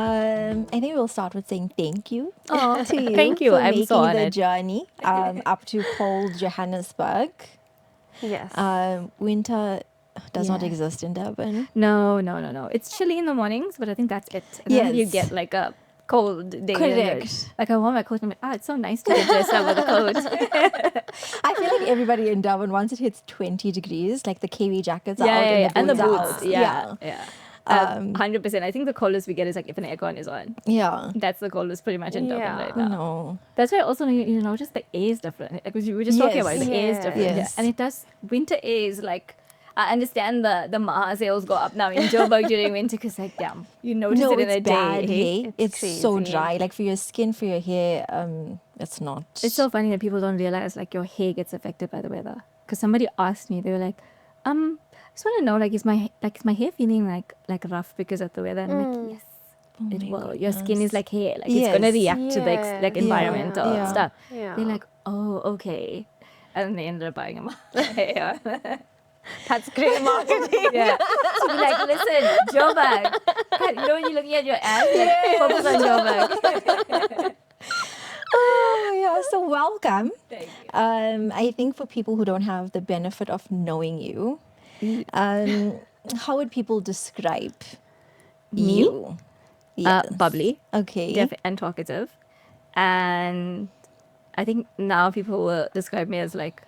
I think we'll start with saying thank you Oh, to you thank you. for I'm making so the honored. journey up to cold Johannesburg. Yes. Winter does not Yeah. exist in Durban. No. It's chilly in the mornings, but I think that's it. And then you Yes. get like a cold day. Correct. Like I wore my coat and I'm like, it's so nice to get dressed up with a coat. I feel like everybody in Durban, once it hits 20 degrees, like the KV jackets are out And the boots are boots. out. Yeah. 100%. I think the coldest we get is like if an aircon is on. Yeah. That's the coldest pretty much in Durban Yeah. right now. No. That's why also you know just the air is different. Because we were just talking about it, the air is different. Yes. And it does winter air is like I understand the Maha sales go up now in Joburg during winter because like damn, you notice No, it in it's a bad, day. hey? It's so crazy. dry. Like for your skin, for your hair, it's not. It's so funny that people don't realize like your hair gets affected by the weather. Because somebody asked me, they were like, I just want to know is my hair feeling like rough because of the weather? And I'm like, yes, it will. Your skin is like hair, like it's gonna Yes. react to the like Yes. environmental Yeah. stuff. Yeah. They're like, oh, okay, and they ended up buying them. Yeah. That's great marketing. Yeah. So be like, listen, Joburg. You know when you're looking at your ass, like, focus on Joburg. Oh, yeah. So welcome. Thank you. I think for people who don't have the benefit of knowing you, how would people describe Me? you? Yes. Bubbly. Okay. And talkative. And I think now people will describe me as like,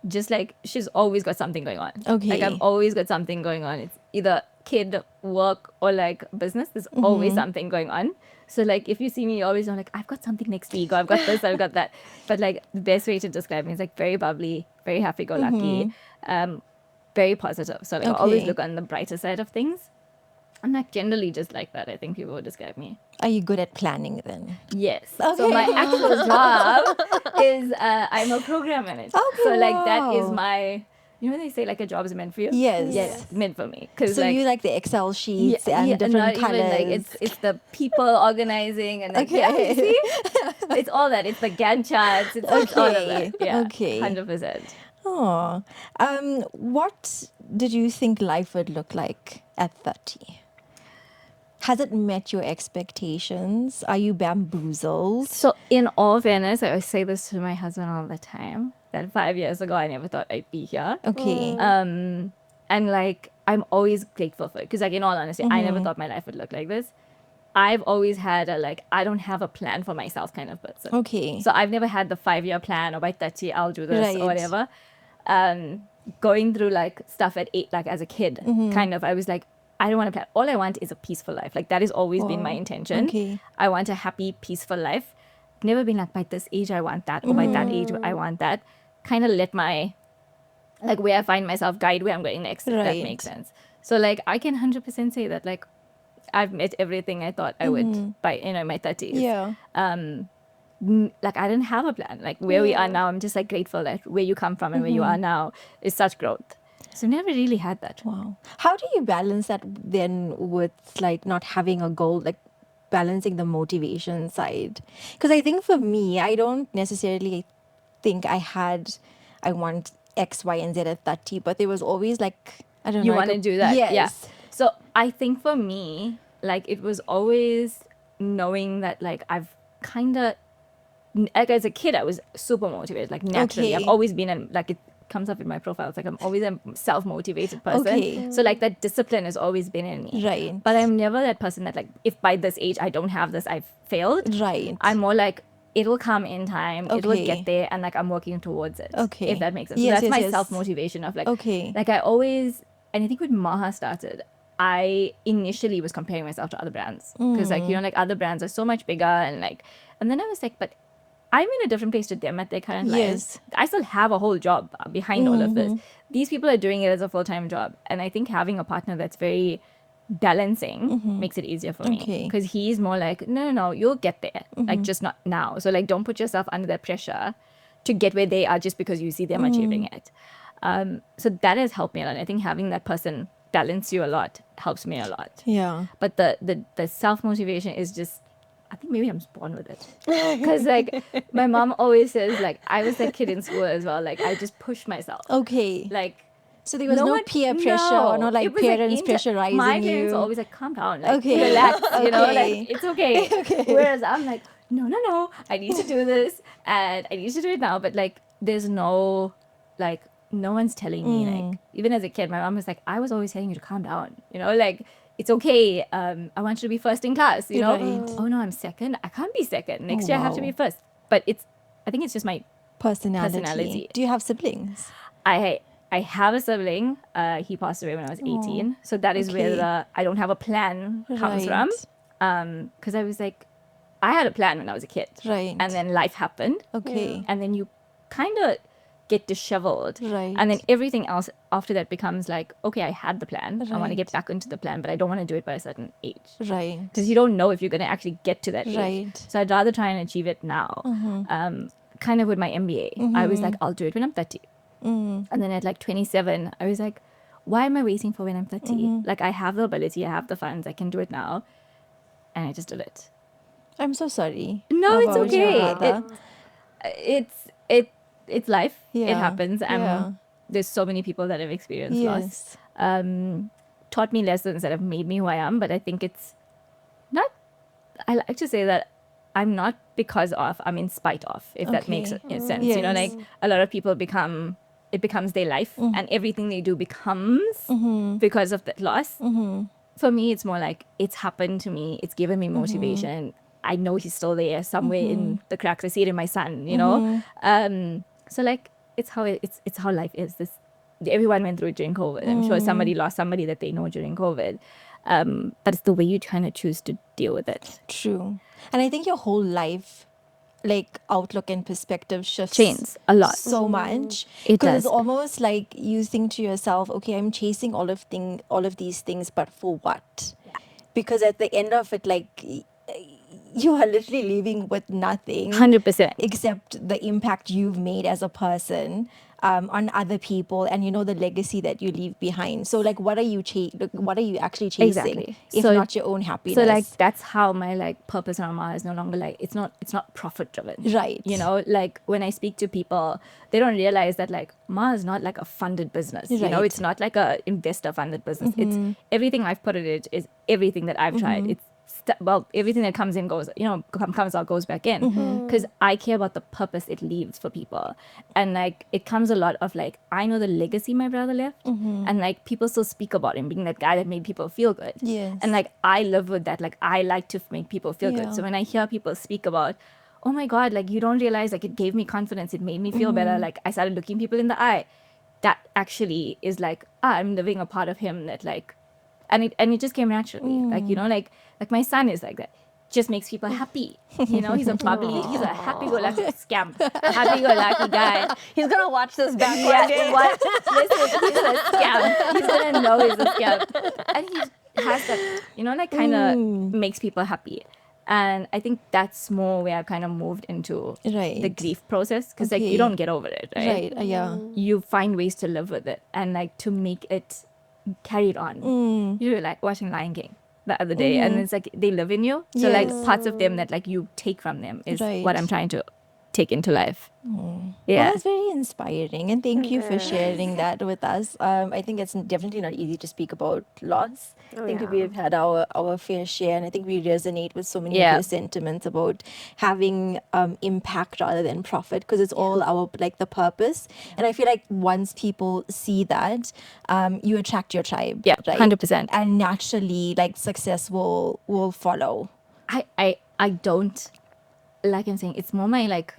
just like she's always got something going on. Okay. Like I've always got something going on. It's either kid, work, or like business. There's always something going on. So like if you see me, you always know like I've got something next week or I've got this, I've got that. But like the best way to describe me is like very bubbly, very happy-go-lucky, very positive. So like I always Okay. look on the brighter side of things. I'm like generally just like that. I think people would describe me. Are you good at planning then? Yes. So Okay. my actual job is I'm a program manager. Okay, So like that is wow. my, you know when they say like a job is meant for you? Yes. Yeah, meant for me. Cause So like, you like the Excel sheets and not different colors. even like it's the people organizing and like, yeah, Okay. you see? It's all that. It's the Gantt charts. It's all of Okay, that. Yeah. okay. 100%. Oh, what did you think life would look like at 30? Has it met your expectations? Are you bamboozled? So in all fairness, I always say this to my husband all the time, that 5 years ago, I never thought I'd be here. Okay. And like I'm always grateful for it because like in all honesty I never thought my life would look like this. I've always had a like I don't have a plan for myself kind of person. Okay. So I've never had the 5-year plan or by 30 I'll do this Right. or whatever. Going through like stuff at 8 like as a kid kind of I was like I don't want to plan. All I want is a peaceful life. Like that has always been my intention. Okay. I want a happy peaceful life. Never been like by this age I want that or by that age I want that. Kind of let my like where I find myself guide where I'm going next, if that Right. makes sense. So like I can 100% say that like I've met everything I thought I would by my 30s. Yeah. Like I didn't have a plan. Like where we are now, I'm just like grateful that where you come from and where you are now is such growth. So never really had that. Wow. How do you balance that then with like not having a goal, like balancing the motivation side? Because I think for me, I don't necessarily think I want X, Y, and Z at 30, but there was always like, I don't know. You like want to a- do that. Yes. Yeah. So I think for me, like it was always knowing that like I've kind of, like as a kid, I was super motivated, like naturally. Okay. I've always been, like it comes up in my profile. It's like I'm always a self-motivated person. Okay. So like that discipline has always been in me. Right. But I'm never that person that like, if by this age I don't have this, I've failed. Right. I'm more like, it'll come in time, it will Okay. get there, and like I'm working towards it. Okay. If that makes sense. Yes, So that's yes, my yes. self-motivation of like, Okay. like I always, and I think when Maha started, I initially was comparing myself to other brands. Because like, like other brands are so much bigger and then I was like, but I'm in a different place to them at their current lives. Yes. I still have a whole job behind all of this. These people are doing it as a full-time job. And I think having a partner that's very balancing makes it easier for me. Okay. Because he's more like, no, you'll get there. Like just not now. So like don't put yourself under that pressure to get where they are just because you see them achieving it. So that has helped me a lot. I think having that person balance you a lot helps me a lot. Yeah. But the self-motivation is just, I think maybe I'm just born with it. Because like my mom always says, like I was that kid in school as well. Like I just pushed myself. Okay. Like So there was no one- peer pressure or no like It was, parents inter- pressurizing My parents you. were always like, calm down, like, Okay. relax, you know, Okay. like, it's okay. Whereas I'm like, no, I need to do this and I need to do it now. But like, there's no, like, no one's telling me, like, even as a kid, my mom was like, I was always telling you to calm down, you know, like, it's okay. I want you to be first in class, you know. Right. Oh no, I'm second. I can't be second. Next Oh, year I have to wow. be first. But I think it's just my Personality. Do you have siblings? I have a sibling. He passed away when I was 18. So that is where okay. the I don't have a plan comes from. Right. Because I was like, I had a plan when I was a kid. Right. And then life happened. Okay. And then you kind of get disheveled. Right. And then everything else after that becomes like, okay, I had the plan. I want to Right. get back into the plan, but I don't want to do it by a certain age. Right. Because you don't know if you're going to actually get to that age. Right. So I'd rather try and achieve it now. Kind of with my MBA, I was like, I'll do it when I'm 30. And then at like 27, I was like, why am I waiting for when I'm 30? Like, I have the ability, I have the funds, I can do it now. And I just did it. I'm so sorry. No, it's about your okay. brother. It's life. It Yeah. happens. Yeah. There's so many people that have experienced loss. Yes. Taught me lessons that have made me who I am, but I think it's not, I like to say that I'm not because of, I'm in spite of, if that makes Okay. sense. You know, like Yes. a lot of people it becomes their life and everything they do becomes because of that loss. For me, it's more like it's happened to me. It's given me motivation. I know he's still there somewhere in the cracks. I see it in my son, you know? So like, it's how life is. Everyone went through it during COVID. I'm sure somebody lost somebody that they know during COVID. But it's the way you kind of choose to deal with it. True. And I think your whole life, like outlook and perspective shifts Changes a lot. so much. It Because does. it's almost like you think to yourself, okay, I'm chasing all of these things, but for what? Because at the end of it, like you are literally leaving with nothing 100%. except the impact you've made as a person on other people, and you know the legacy that you leave behind. So like, what are you actually chasing? Exactly. If So- not your own happiness? So like that's how my like purpose around Maha is no longer like it's not profit driven. Right. You know, like when I speak to people, they don't realize that like Maha is not like a funded business. You know, Right. it's not like a investor funded business. It's everything I've put in it is everything that I've tried. It's everything that comes in goes, you know, comes out goes back in, because I care about the purpose it leaves for people. And like it comes a lot of like, I know the legacy my brother left, and like people still speak about him being that guy that made people feel good. Yes. And like I live with that. Like I like to make people feel Yeah. good. So when I hear people speak about, oh my God, like you don't realize, like it gave me confidence, it made me feel better, like I started looking people in the eye, that actually is like, I'm living a part of him that like, and it just came naturally. Like, you know, like my son is like that. Just makes people happy. You know, he's a bubbly, he's a happy-go-lucky scamp, happy-go-lucky guy. He's gonna watch this back one Yeah, day. what? Listen, he's a scamp. He's gonna know he's a scamp. And he has that, you know, like kind of makes people happy. And I think that's more where I've kind of moved into Right. the grief process, because like Okay. you don't get over it, right? Right. Yeah. You find ways to live with it and like to make it carry it on. You were like watching Lion King the other day, and it's like they live in you. So like parts of them that like you take from them is Right. what I'm trying to take into life. Well, Yeah. that's very inspiring, and thank you for sharing that with us. I think it's definitely not easy to speak about loss. I think yeah. we've had our fair share, and I think we resonate with so many Yeah. of your sentiments about having impact rather than profit, because it's all our like the purpose. And I feel like once people see that, you attract your tribe. Yeah, right? 100%. And naturally, like success will follow. I don't, like I'm saying, it's more my like,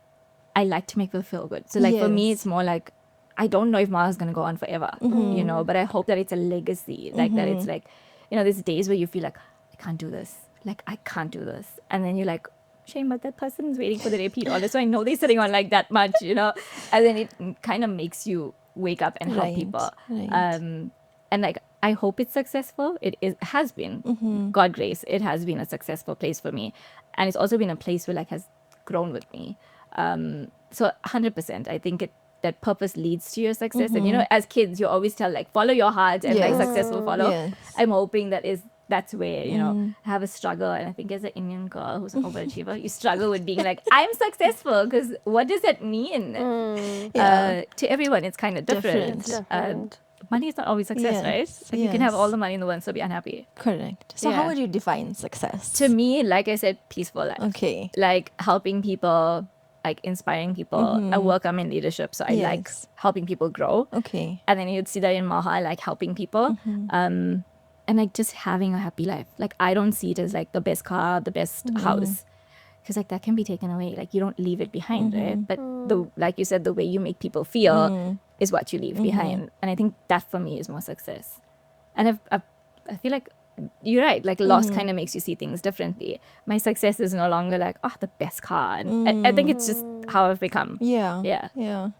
I like to make people feel good. So like for me, Yes. it's more like, I don't know if Maha's going to go on forever, you know, but I hope that it's a legacy. Like that it's like, you know, there's days where you feel like, I can't do this. Like, I can't do this. And then you're like, shame, but that person's waiting for the repeat order. So I know they're sitting on like that much, you know, and then it kind of makes you wake up and help Right, people. right. And like, I hope it's successful. Has been, God grace, it has been a successful place for me. And it's also been a place where like has grown with me. So 100%, I think that purpose leads to your success. And you know, as kids, you always tell like, follow your heart and like Yes. success will follow. Yes. I'm hoping that's where, you know, I have a struggle. And I think as an Indian girl who's an overachiever, you struggle with being like, I'm successful, because what does that mean? Yeah. To everyone, it's kind of different. Different. Different. money is not always success, Yes, right? Like you can have yes. all the money in the world and still be unhappy. Correct. So how Yeah. would you define success? To me, like I said, peaceful life. Okay. Like helping people, like inspiring people. I work, I'm in leadership, so I like Yes. helping people grow. Okay. And then you'd see that in Maha, I like helping people. And like just having a happy life. Like I don't see it as like the best car, the best house. Because like that can be taken away. Like you don't leave it behind, right? But the like you said, the way you make people feel is what you leave behind. And I think that for me is more success. And I feel like you're right. Like loss kind of makes you see things differently. My success is no longer like, oh, the best car. And I think it's just how I've become. Yeah. Yeah. Yeah.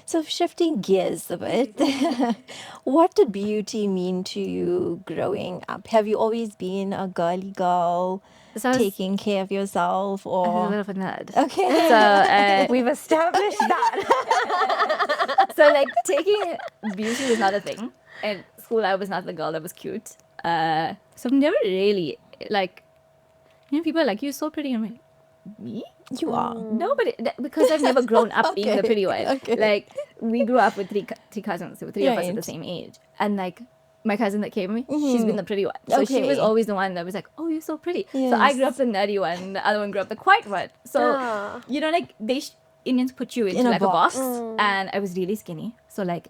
So shifting gears a bit, what did beauty mean to you growing up? Have you always been a girly girl, So I was taking care of yourself, I was a or bit of a nerd. okay? So We've established that. so like taking beauty was not a thing. In school, I was not the girl that was cute. So I've never really like, people are like, you're so pretty. I'm like, me? You are. No, but because I've never grown up being the Okay, pretty one. okay. Like we grew up with three cousins, so three of us at the Right. same age, and like my cousin that came with me, she's been the pretty one. So she was Okay. always the one that was like, oh, you're so pretty. So I grew up Yes. the nerdy one, the other one grew up the quiet one. So Ah. like Indians put you into In a like a box, box. and I was really skinny. So like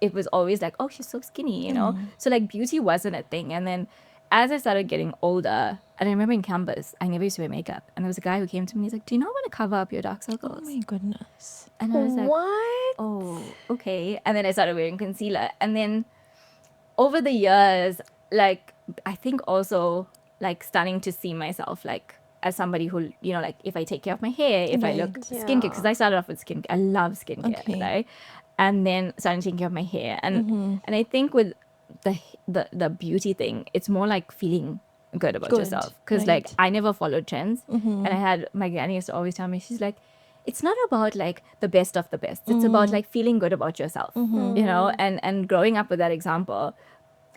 it was always like, oh, she's so skinny, you know. So like beauty wasn't a thing, and then as I started getting older, and I remember in campus, I never used to wear makeup. And there was a guy who came to me, he's like, do you not want to cover up your dark Oh circles? my goodness. And I was like, What? oh, okay. And then I started wearing concealer. And then over the years, like, I think also, like, starting to see myself, like, as somebody who, like, if I take care of my hair, if I look Right. skincare, because I started off with skincare. I love skincare, Okay. right? And then started taking care of my hair. And I think with the beauty thing, it's more like feeling good about Good, yourself. Because, like, right. I never followed trends. And I had, my granny used to always tell me, she's like, it's not about like the best of the best. It's about like feeling good about yourself, and growing up with that example,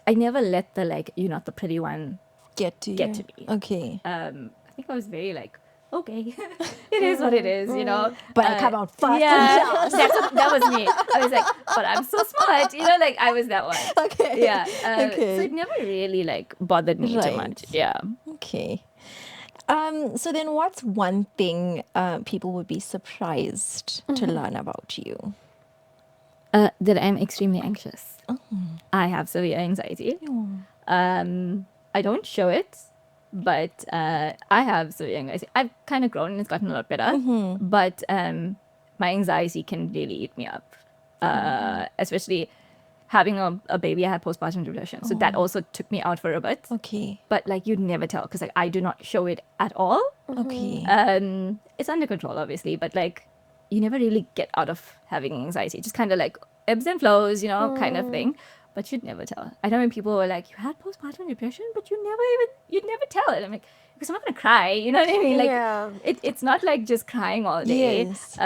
I never let the like, you're not the pretty one. Get to Get you. to me. Okay. I think I was very like, okay, it is what it is, But I come out first. Yeah, that was me. I was like, but I'm so smart, like I was that one. Okay. Yeah. Okay. So it never really like bothered me too Right. much. Yeah. Okay. So then what's one thing people would be surprised to learn about you? That I'm extremely anxious. I have severe anxiety. I don't show it, but I have severe anxiety. I've kind of grown and it's gotten a lot better, but my anxiety can really eat me up, especially having a baby. I had postpartum depression, so that also took me out for a bit. Okay. But like you'd never tell because like I do not show it at all. Okay. It's under control, obviously, but like you never really get out of having anxiety. Just kind of like ebbs and flows, kind of thing. But you'd never tell. I know when people were like, "You had postpartum depression, but you'd never tell it." I'm like, because I'm not gonna cry. You know what I mean? Like, Yeah. it's not like just crying all day. Yes.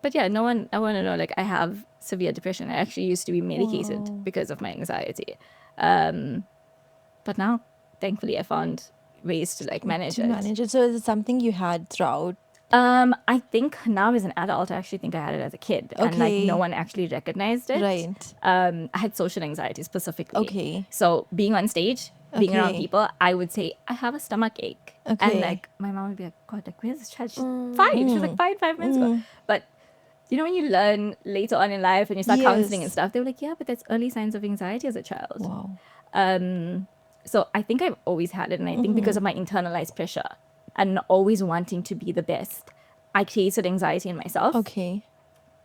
But yeah, I want to know. Like, I have severe depression. I actually used to be medicated because of my anxiety. But now, thankfully, I found ways to like manage To it. manage it. So is it something you had throughout? I think now as an adult, I actually think I had it as a kid, and like Okay. no one actually recognized it. Right. I had social anxiety specifically. Okay. So being on stage, being around Okay. people, I would say I have a stomach ache, Okay. and like my mom would be like, "God, like where's this child? She's fine. She was like fine 5 minutes ago." But when you learn later on in life and you start counseling and Yes. stuff, they were like, "Yeah, but that's early signs of anxiety as a child." Wow. So I think I've always had it, and I think because of my internalized pressure and always wanting to be the best, I created anxiety in myself. Okay.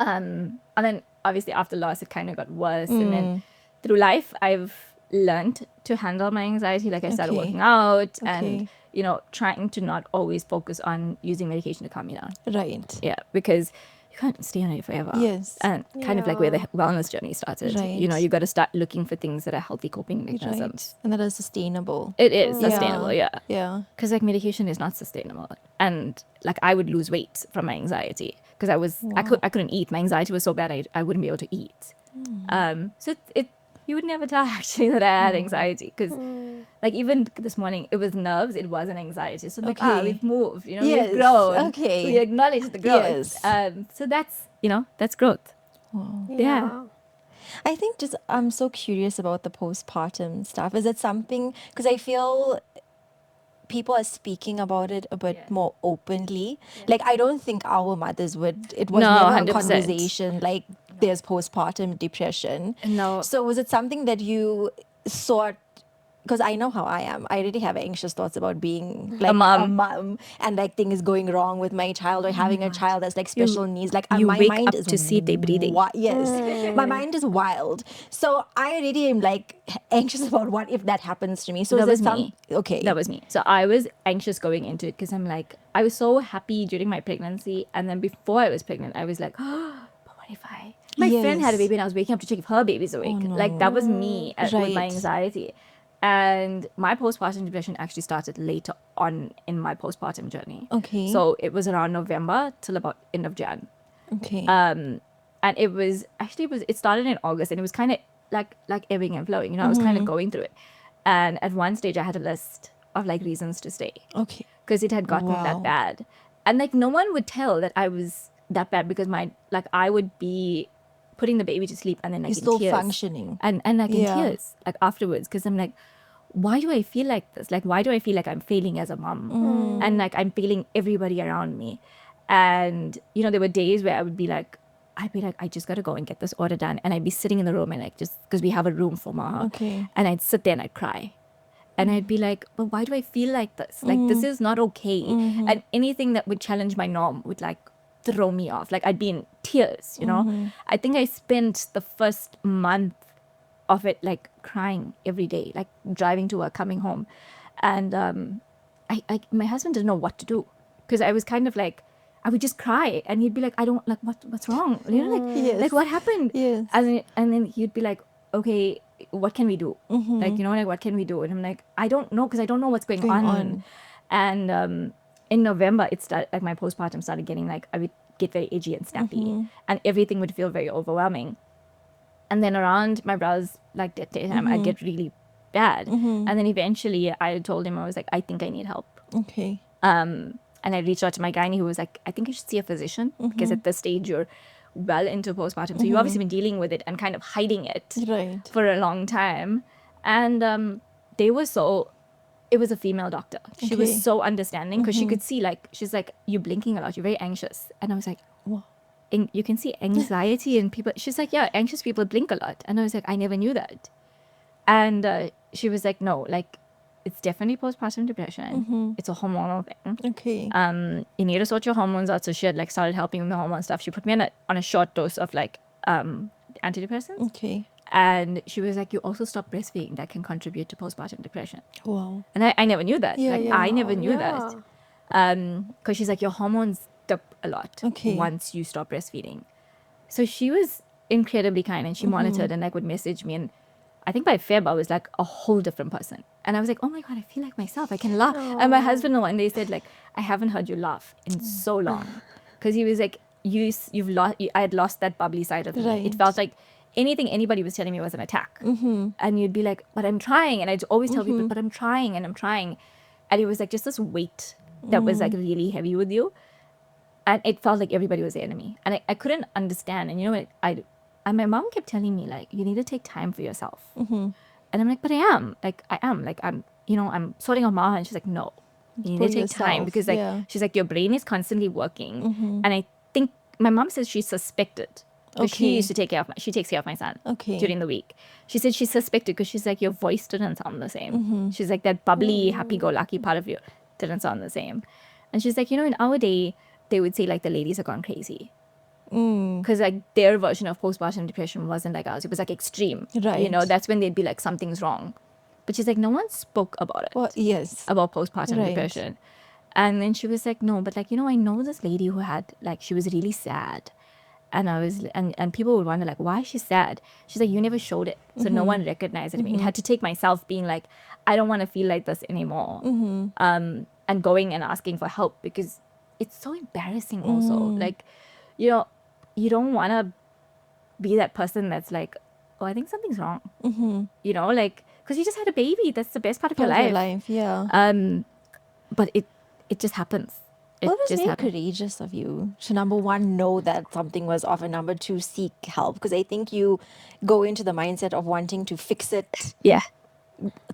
And then obviously after loss, it kind of got worse. And then through life, I've learned to handle my anxiety. Like I started Okay. working out Okay. and, trying to not always focus on using medication to calm me down. Right. Yeah, because you can't stay on it forever. Yes. And kind of like where the Yeah. wellness journey started. Right. You got to start looking for things that are healthy coping mechanisms. Right. And that is sustainable. It is sustainable, yeah. Yeah. Because like medication is not sustainable, and like I would lose weight from my anxiety because I couldn't eat. My anxiety was so bad I wouldn't be able to eat. So it you would never tell actually that I had anxiety because like even this morning it was nerves, it wasn't anxiety. So I'm like Okay. we've moved, Yes, we've grown. okay. We acknowledge the growth. Yes. So that's that's growth. Wow. Yeah. I think just I'm so curious about the postpartum stuff. Is it something, because I feel people are speaking about it a bit more openly. Like I don't think our mothers would. It was No, never a 100%. conversation like there's postpartum depression. No. So was it something that you sought? Because I know how I am. I really have anxious thoughts about being like a mom. mom and like things going wrong with my child or having a child that's like special needs. Like you my wake mind up is to see they breathing. Yes, my mind is wild. So I really am like anxious about what if that happens to me. So That is was there me. Okay. That was me. So I was anxious going into it because I'm like, I was so happy during my pregnancy. And then before I was pregnant, I was like, oh, but what if my friend had a Yes. baby and I was waking up to check if her baby's awake. Like that was me with my Right. anxiety. And my postpartum depression actually started later on in my postpartum journey. Okay. So it was around November till about end of Jan. Okay. And it started in August and it was kind of like ebbing and flowing, I was kind of going through it. And at one stage I had a list of like reasons to stay Okay. because it had gotten that bad. And like no one would tell that I was that bad because I would be putting the baby to sleep and then like You're in still tears. functioning. And like in Yeah. tears like afterwards because I'm like, why do I feel like this? Like why do I feel like I'm failing as a mom? And like I'm failing everybody around me. And there were days where I'd be like, I just gotta go and get this order done. And I'd be sitting in the room and like just because we have a room for Maha. Okay. And I'd sit there and I'd cry. And I'd be like, but why do I feel like this? Like this is not okay. And anything that would challenge my norm would like throw me off. Like I'd be in tears, I think I spent the first month of it like crying every day, like driving to work, coming home. And my husband didn't know what to do because I was kind of like, I would just cry and he'd be like, I don't like what's wrong? Yes. Like what happened? Yes. And then he'd be like, okay, what can we do? Like, like what can we do? And I'm like, I don't know because I don't know what's going on. And in November, it started like my postpartum started getting like, I would get very edgy and snappy and everything would feel very overwhelming. And then around my brother's like death time, I'd get really bad. And then eventually I told him, I was like, I think I need help. Okay. And I reached out to my gynae who was like, I think you should see a physician because at this stage you're well into postpartum. So you've obviously been dealing with it and kind of hiding it Right. for a long time. And it was a female doctor. She Okay. was so understanding because she could see like, she's like, you're blinking a lot. You're very anxious. And I was like, Wow. you can see anxiety in people. She's like, yeah, anxious people blink a lot. And I was like, I never knew that. And she was like, no, like it's definitely postpartum depression. It's a hormonal thing. Okay. You need to sort your hormones out. So she had like started helping with the hormone stuff. She put me on a short dose of like antidepressants. Okay. And she was like, you also stop breastfeeding. That can contribute to postpartum depression. Wow. And I never knew that. Yeah, yeah. I never knew that. Because she's like, your hormones dip a lot Okay. once you stop breastfeeding. So she was incredibly kind and she monitored and like would message me. And I think by Feb, I was like a whole different person. And I was like, oh my God, I feel like myself. I can laugh. And my husband one day said like, I haven't heard you laugh in so long. Because he was like, you've lost, I had lost that bubbly side of me. Right. It felt like anything anybody was telling me was an attack. And you'd be like, but I'm trying. And I'd always tell people, but I'm trying and I'm trying. And it was like just this weight that was like really heavy with you. And it felt like everybody was the enemy. And I couldn't understand. And you know what? And my mom kept telling me, like, you need to take time for yourself. And I'm like, but I am. Like, I'm sorting out Maha. And she's like, no, you need to take time. Because, like, she's like, your brain is constantly working. And I think, my mom says she suspected. Because she used to she takes care of my son during the week. She said she suspected because she's like, your voice didn't sound the same. She's like, that bubbly, happy-go-lucky part of you didn't sound the same. And she's like, in our day, they would say, like, the ladies have gone crazy. Because like their version of postpartum depression wasn't like ours. It was like extreme. Right. That's when they'd be like, something's wrong. But she's like, no one spoke about it. Well, yes. About postpartum Right. depression. And then she was like, no, but like, I know this lady who had like, she was really sad. And I was, and people would wonder like, why is she sad? She's like, you never showed it. So no one recognized it in me. It had to take myself being like, I don't want to feel like this anymore. And going and asking for help because it's so embarrassing also. Like, you don't want to be that person that's like, oh, I think something's wrong. Like, because you just had a baby. That's the best part of your life. Yeah. But it just happens. it Well, it was just very happened. courageous of you to, number one, know that something was off, and number two, seek help. Because I think you go into the mindset of wanting to fix it Yeah.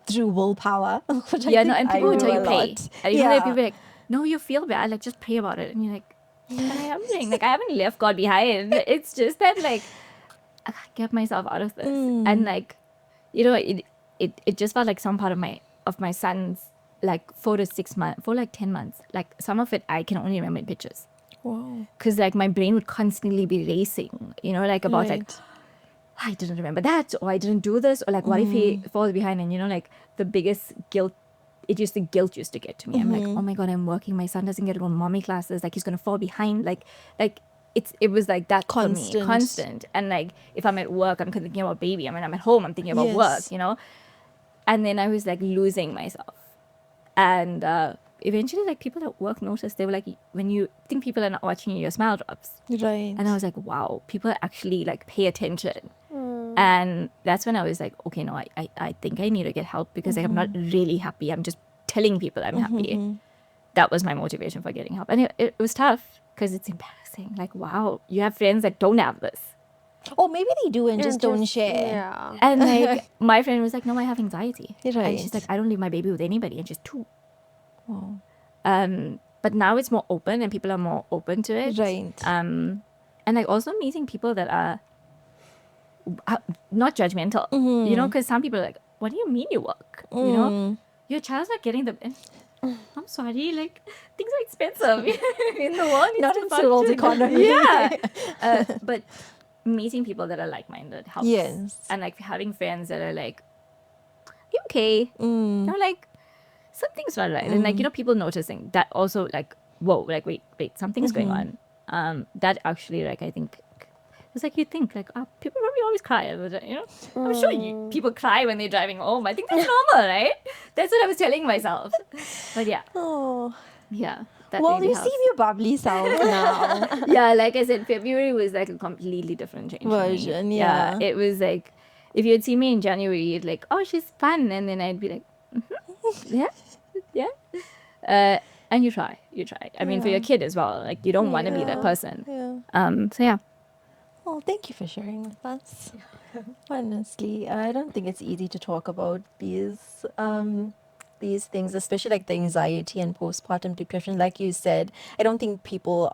through willpower, which I Yeah, no, think and I people would do tell you a pray. lot. And you know, like, Yeah. people are like, no, you feel bad, like just pray about it. And you're like, but I am praying. Like I haven't left God behind. It's just that like I can't get myself out of this. And like, you know, it just felt like some part of my son's like 4 to 6 months, for like 10 months. Like some of it I can only remember in pictures. Wow. Because like my brain would constantly be racing, you know, like about like Right. I didn't remember that, or I didn't do this, or like what if he falls behind? And you know, like the biggest guilt, guilt used to get to me. I'm like, oh my god, I'm working. My son doesn't get to go to mommy classes. Like he's gonna fall behind. Like it was like that for me, Constant. constant. And like if I'm at work, I'm thinking about baby. I mean, I'm at home, I'm thinking about work. Yes. You know, and then I was like losing myself. And eventually, like people at work noticed. They were like, when you think people are not watching you, your smile drops. Right. And I was like, wow, people actually like pay attention. And that's when I was like, okay, no, I think I need to get help because I'm not really happy. I'm just telling people I'm happy. That was my motivation for getting help. And it was tough because it's embarrassing. Like, wow, you have friends that don't have this. Or maybe they do and And just don't share. Yeah. And like my friend was like, no, I have anxiety. And Right. she's like, I don't leave my baby with anybody. And she's 2. Wow. But now it's more open and people are more open to it. Right. And like also meeting people that are not judgmental, you know, because some people are like, what do you mean you work? You know, your child's not getting the. I'm sorry, like things are expensive in the world. Not needs in to Cyril's function. economy. Yeah, but meeting people that are like-minded helps. Yes. And like having friends that are like, you okay? You know, like something's not right, and like you know, people noticing that also like, whoa, like wait, something's going on. That actually, like I think. It's like you think like people probably always cry, you know. I'm sure people cry when they're driving home. I think that's normal, right? That's what I was telling myself. But yeah, Oh. yeah. That Well, really you helps. seem your bubbly self now. Yeah, like I said, February was like a completely different change for me. Version, yeah. It was like if you had seen me in January, you'd like, oh, she's fun, and then I'd be like, yeah. And you try. I mean, for your kid as well. Like you don't want to be that person. Yeah. So yeah. Well, thank you for sharing with us. Honestly, I don't think it's easy to talk about these things, especially like the anxiety and postpartum depression. Like you said, I don't think people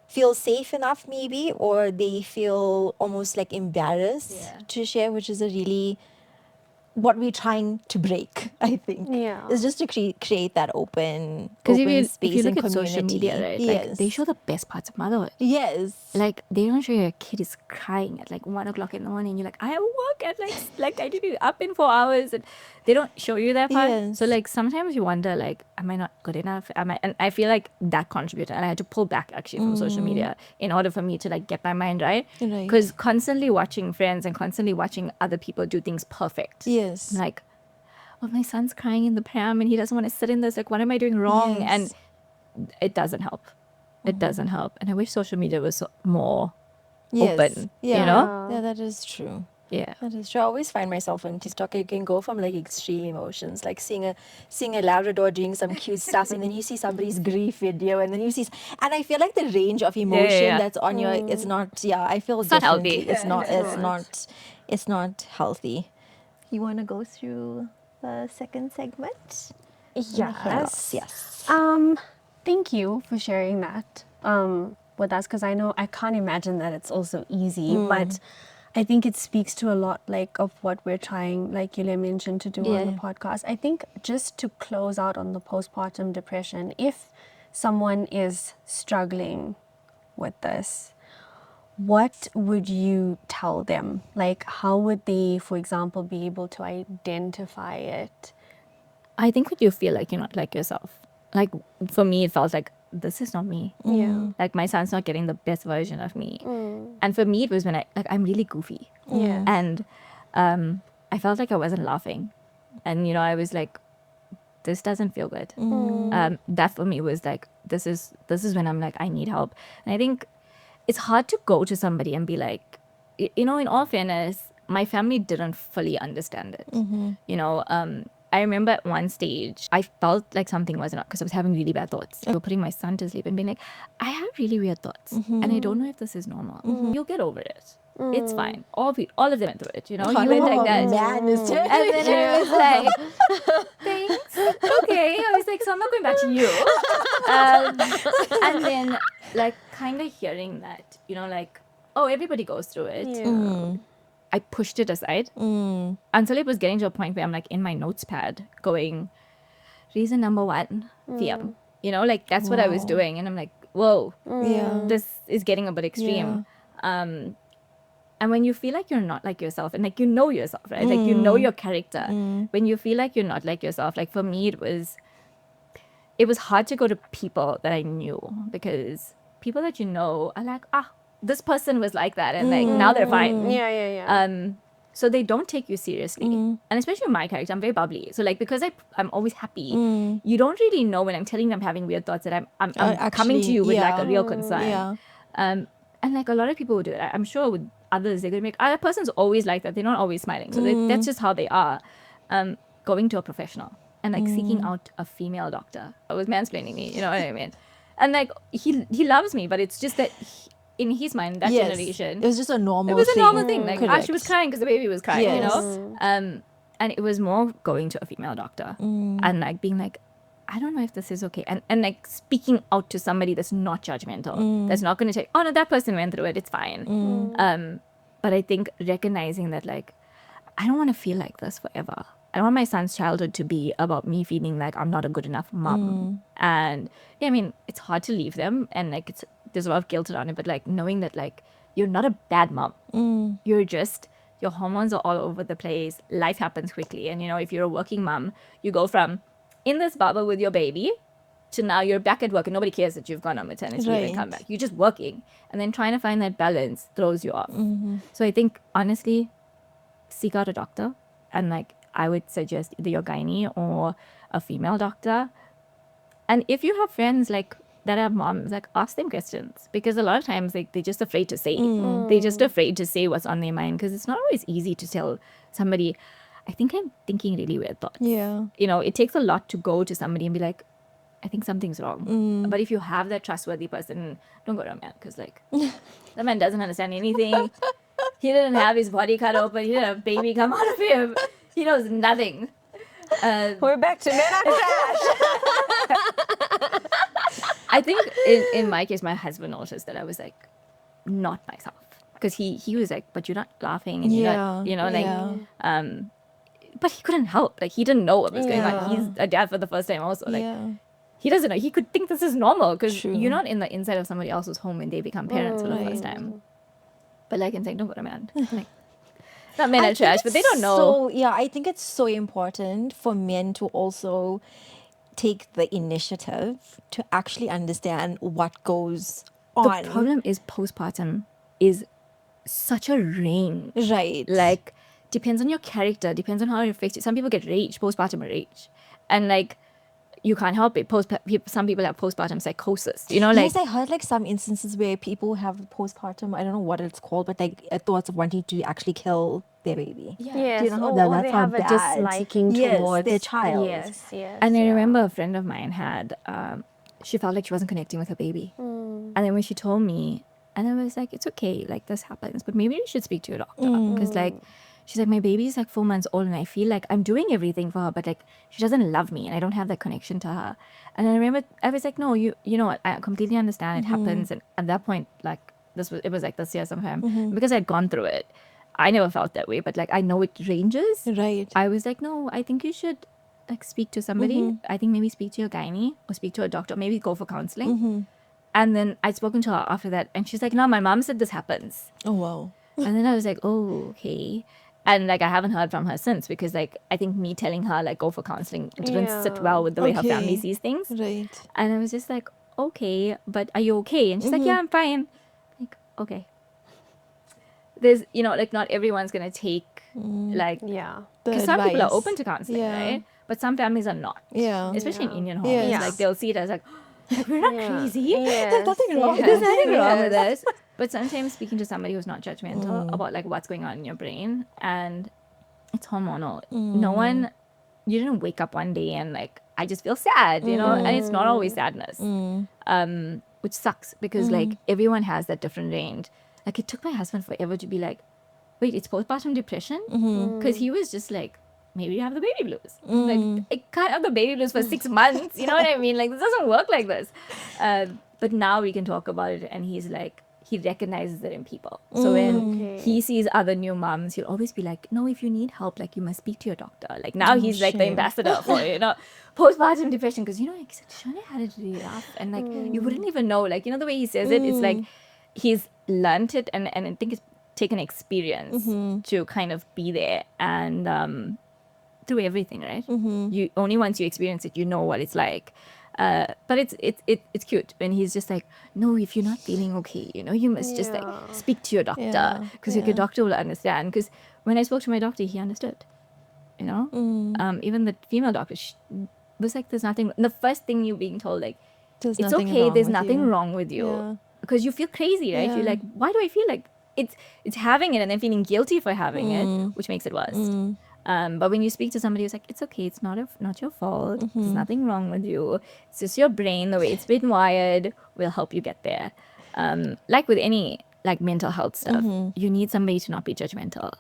feel safe enough, maybe, or they feel almost like embarrassed to share, which is a really what we're trying to break. I think, Yeah. is just to create that open Because space if you look and at community. social media, right, Yes. like they show the best parts of motherhood. Yes. Like they don't show your kid is crying at like 1 o'clock in the morning. You're like, I have work at like I need to be up in 4 hours, and they don't show you that part. Yes. So like sometimes you wonder like, am I not good enough? And I feel like that contributed, and I had to pull back actually from social media in order for me to like get my mind right. Right. Because constantly watching friends and constantly watching other people do things perfect. Yes. I'm like, oh, my son's crying in the pram and he doesn't want to sit in this. Like, what am I doing wrong? Yes. And it doesn't help. It doesn't help. And I wish social media was more Yes. open, Yeah. you know? Yeah, that is true. Yeah. That is true. I always find myself on TikTok, you can go from like extreme emotions, like seeing a Labrador doing some cute stuff, and then you see somebody's grief video, and then you see, and I feel like the range of emotion yeah. that's on your, it's not. Yeah, I feel It's not differently. healthy. It's not. it's It's not. It's not healthy. You want to go through the second segment? Yes. Yes. Thank you for sharing that with us, because I know I can't imagine that it's also easy, but I think it speaks to a lot like of what we're trying, like Yulia mentioned, to do on the Yeah. podcast. I think just to close out on the postpartum depression, if someone is struggling with this, what would you tell them? Like, how would they, for example, be able to identify it? I think when you feel like you're not like yourself, like for me, it felt like this is not me. Yeah. Like my son's not getting the best version of me. And for me, it was when I'm really goofy. Yeah. And I felt like I wasn't laughing. And, you know, I was like, this doesn't feel good. That for me was like, this is when I'm like, I need help. And I think it's hard to go to somebody and be like, you know, in all fairness, my family didn't fully understand it. You know, I remember at one stage, I felt like something wasn't up because I was having really bad thoughts. So putting my son to sleep and being like, I have really weird thoughts and I don't know if this is normal. You'll get over it. It's fine. All of them went through it, you know? You went like that. Man is And then I was like, thanks. Okay. I was like, so I'm not going back to you. And then like kind of hearing that, you know, like, oh, everybody goes through it. I pushed it aside until it was getting to a point where I'm like in my notes pad going, reason number 1, fear. You know, like that's what I was doing. And I'm like, whoa, this is getting a bit extreme. And when you feel like you're not like yourself and like you know yourself, right? Like you know your character. When you feel like you're not like yourself, like for me it was hard to go to people that I knew because people that you know are like, this person was like that and like now they're fine. So they don't take you seriously. And especially in my character, I'm very bubbly. So like because I'm always happy, you don't really know when I'm telling them I'm having weird thoughts that I'm coming to you with like a real concern. And like a lot of people would do it. I'm sure with others, they're going to make, that person's always like that. They're not always smiling. So that's just how they are. Going to a professional and like seeking out a female doctor. It was mansplaining me, you know what I mean? And like he loves me, but it's just that in his mind, that generation, it was just a normal thing. It was a normal thing. Like she was Correct. crying because the baby was crying, you Yes. know? And it was more going to a female doctor and like being like, I don't know if this is okay. And like speaking out to somebody that's not judgmental, that's not going to say, oh no, that person went through it, it's fine. But I think recognizing that like, I don't want to feel like this forever. I don't want my son's childhood to be about me feeling like I'm not a good enough mom. And yeah, I mean, it's hard to leave them and like there's a lot of guilt around it, but like knowing that like you're not a bad mom. You're just, your hormones are all over the place. Life happens quickly. And you know, if you're a working mom, you go from in this bubble with your baby to now you're back at work and nobody cares that you've gone on maternity leave and come back. You're just working. And then trying to find that balance throws you off. So I think honestly, seek out a doctor and like I would suggest either your gynae or a female doctor. And if you have friends like that have moms, like ask them questions because a lot of times like they're just afraid to say. They're just afraid to say what's on their mind because it's not always easy to tell somebody, I think I'm thinking really weird thoughts. Yeah. You know, it takes a lot to go to somebody and be like, I think something's wrong. But if you have that trustworthy person, don't go to a man because like that man doesn't understand anything. He didn't have his body cut open. He didn't have a baby come out of him. He knows nothing. We're back to men are trash. I think in my case, my husband noticed that I was like not myself because he was like, but you're not laughing and you're not, you know, like, but he couldn't help. Like he didn't know what was going on. He's a dad for the first time also. Like he doesn't know. He could think this is normal because you're not in the inside of somebody else's home when they become parents for the first time. But like I'm saying, don't go to man. Like, not men are trash, but they don't know. So yeah, I think it's so important for men to also take the initiative to actually understand what goes on. The problem is postpartum is such a range. Right. Like, depends on your character, depends on how you're fixed. Some people get rage, postpartum rage. And like, you can't help it. Some people have postpartum psychosis. You know, like yes, I heard like some instances where people have postpartum, I don't know what it's called, but like thoughts of wanting to actually kill their baby. Yes, Do you know how or that's they how have a bad. disliking towards their child. Yes, yes. And I remember a friend of mine had, she felt like she wasn't connecting with her baby. And then when she told me, and I was like, it's okay, like this happens, but maybe you should speak to your doctor. Because like, she's like, my baby's like 4 months old and I feel like I'm doing everything for her, but like she doesn't love me and I don't have that connection to her. And I remember I was like, no, you know what, I completely understand, it happens. And at that point, like it was like this year sometime, because I'd gone through it. I never felt that way, but like I know it ranges. Right. I was like, no, I think you should like speak to somebody. I think maybe speak to your gynae or speak to a doctor, maybe go for counseling. And then I'd spoken to her after that and she's like, no, my mom said this happens. Oh wow. And then I was like, oh, okay. And like I haven't heard from her since because like I think me telling her like go for counseling didn't sit well with the way her family sees things. Right. And I was just like, okay, but are you okay? And she's like, yeah, I'm fine. Like, okay. There's, you know, like not everyone's gonna take like, Yeah. because some people are open to counseling, right? But some families are not. Yeah. Especially in Indian homes. Yes. Like they'll see it as like we're not crazy. Yes. There's nothing wrong. There's nothing wrong with us. But sometimes speaking to somebody who's not judgmental about like what's going on in your brain, and it's hormonal. No one you didn't wake up one day and like, I just feel sad, you know, and it's not always sadness, which sucks because like everyone has that different range. Like it took my husband forever to be like, wait, it's postpartum depression? Because he was just like, maybe you have the baby blues. Like, I can't have the baby blues for 6 months. You know what I mean? Like, this doesn't work like this. But now we can talk about it, and he's like, he recognizes it in people. So when he sees other new moms, he'll always be like, no, if you need help, like, you must speak to your doctor. Like, now he's like the ambassador for, you know, postpartum depression. Because, you know, like, Theshanya had it really rough. And, like, you wouldn't even know. Like, you know, the way he says it, it's like he's learnt it, and I think it's taken experience to kind of be there and through everything, right? You only once you experience it, you know what it's like. But it's cute when he's just like, no, if you're not feeling okay, you know, you must just like speak to your doctor because your doctor will understand. Because when I spoke to my doctor, he understood, you know. Even the female doctor was like, there's nothing. The first thing you're being told, like, it's okay, there's nothing wrong with you, because you feel crazy, right? You're like, why do I feel like it's having it and then feeling guilty for having it, which makes it worse. But when you speak to somebody who's like, it's okay, it's not your fault, there's nothing wrong with you, it's just your brain, the way it's been wired, will help you get there. Like with any like mental health stuff, you need somebody to not be judgmental.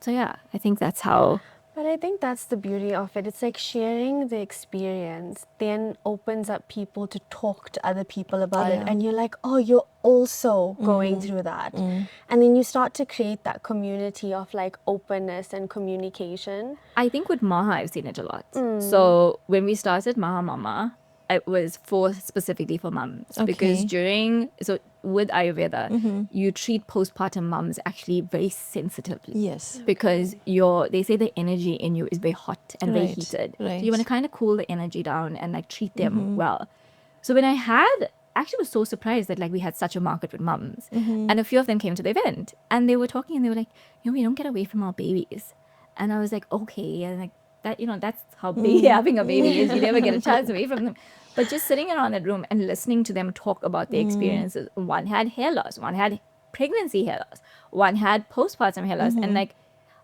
So yeah, I think that's how. But I think that's the beauty of it. It's like sharing the experience then opens up people to talk to other people about it. And you're like, oh, you're also going through that. And then you start to create that community of like openness and communication. I think with Maha, I've seen it a lot. So when we started Maha Mama, it was specifically for mums. Because with Ayurveda, you treat postpartum mums actually very sensitively. Yes. Because they say the energy in you is very hot and very heated. So you want to kind of cool the energy down and like treat them well. So when I actually was so surprised that like we had such a market with mums. And a few of them came to the event and they were talking and they were like, you know, we don't get away from our babies. And I was like, okay. And like that, you know, that's how having a baby is. You never get a chance away from them. But just sitting around that room and listening to them talk about their experiences. One had hair loss, one had pregnancy hair loss, one had postpartum hair loss, and like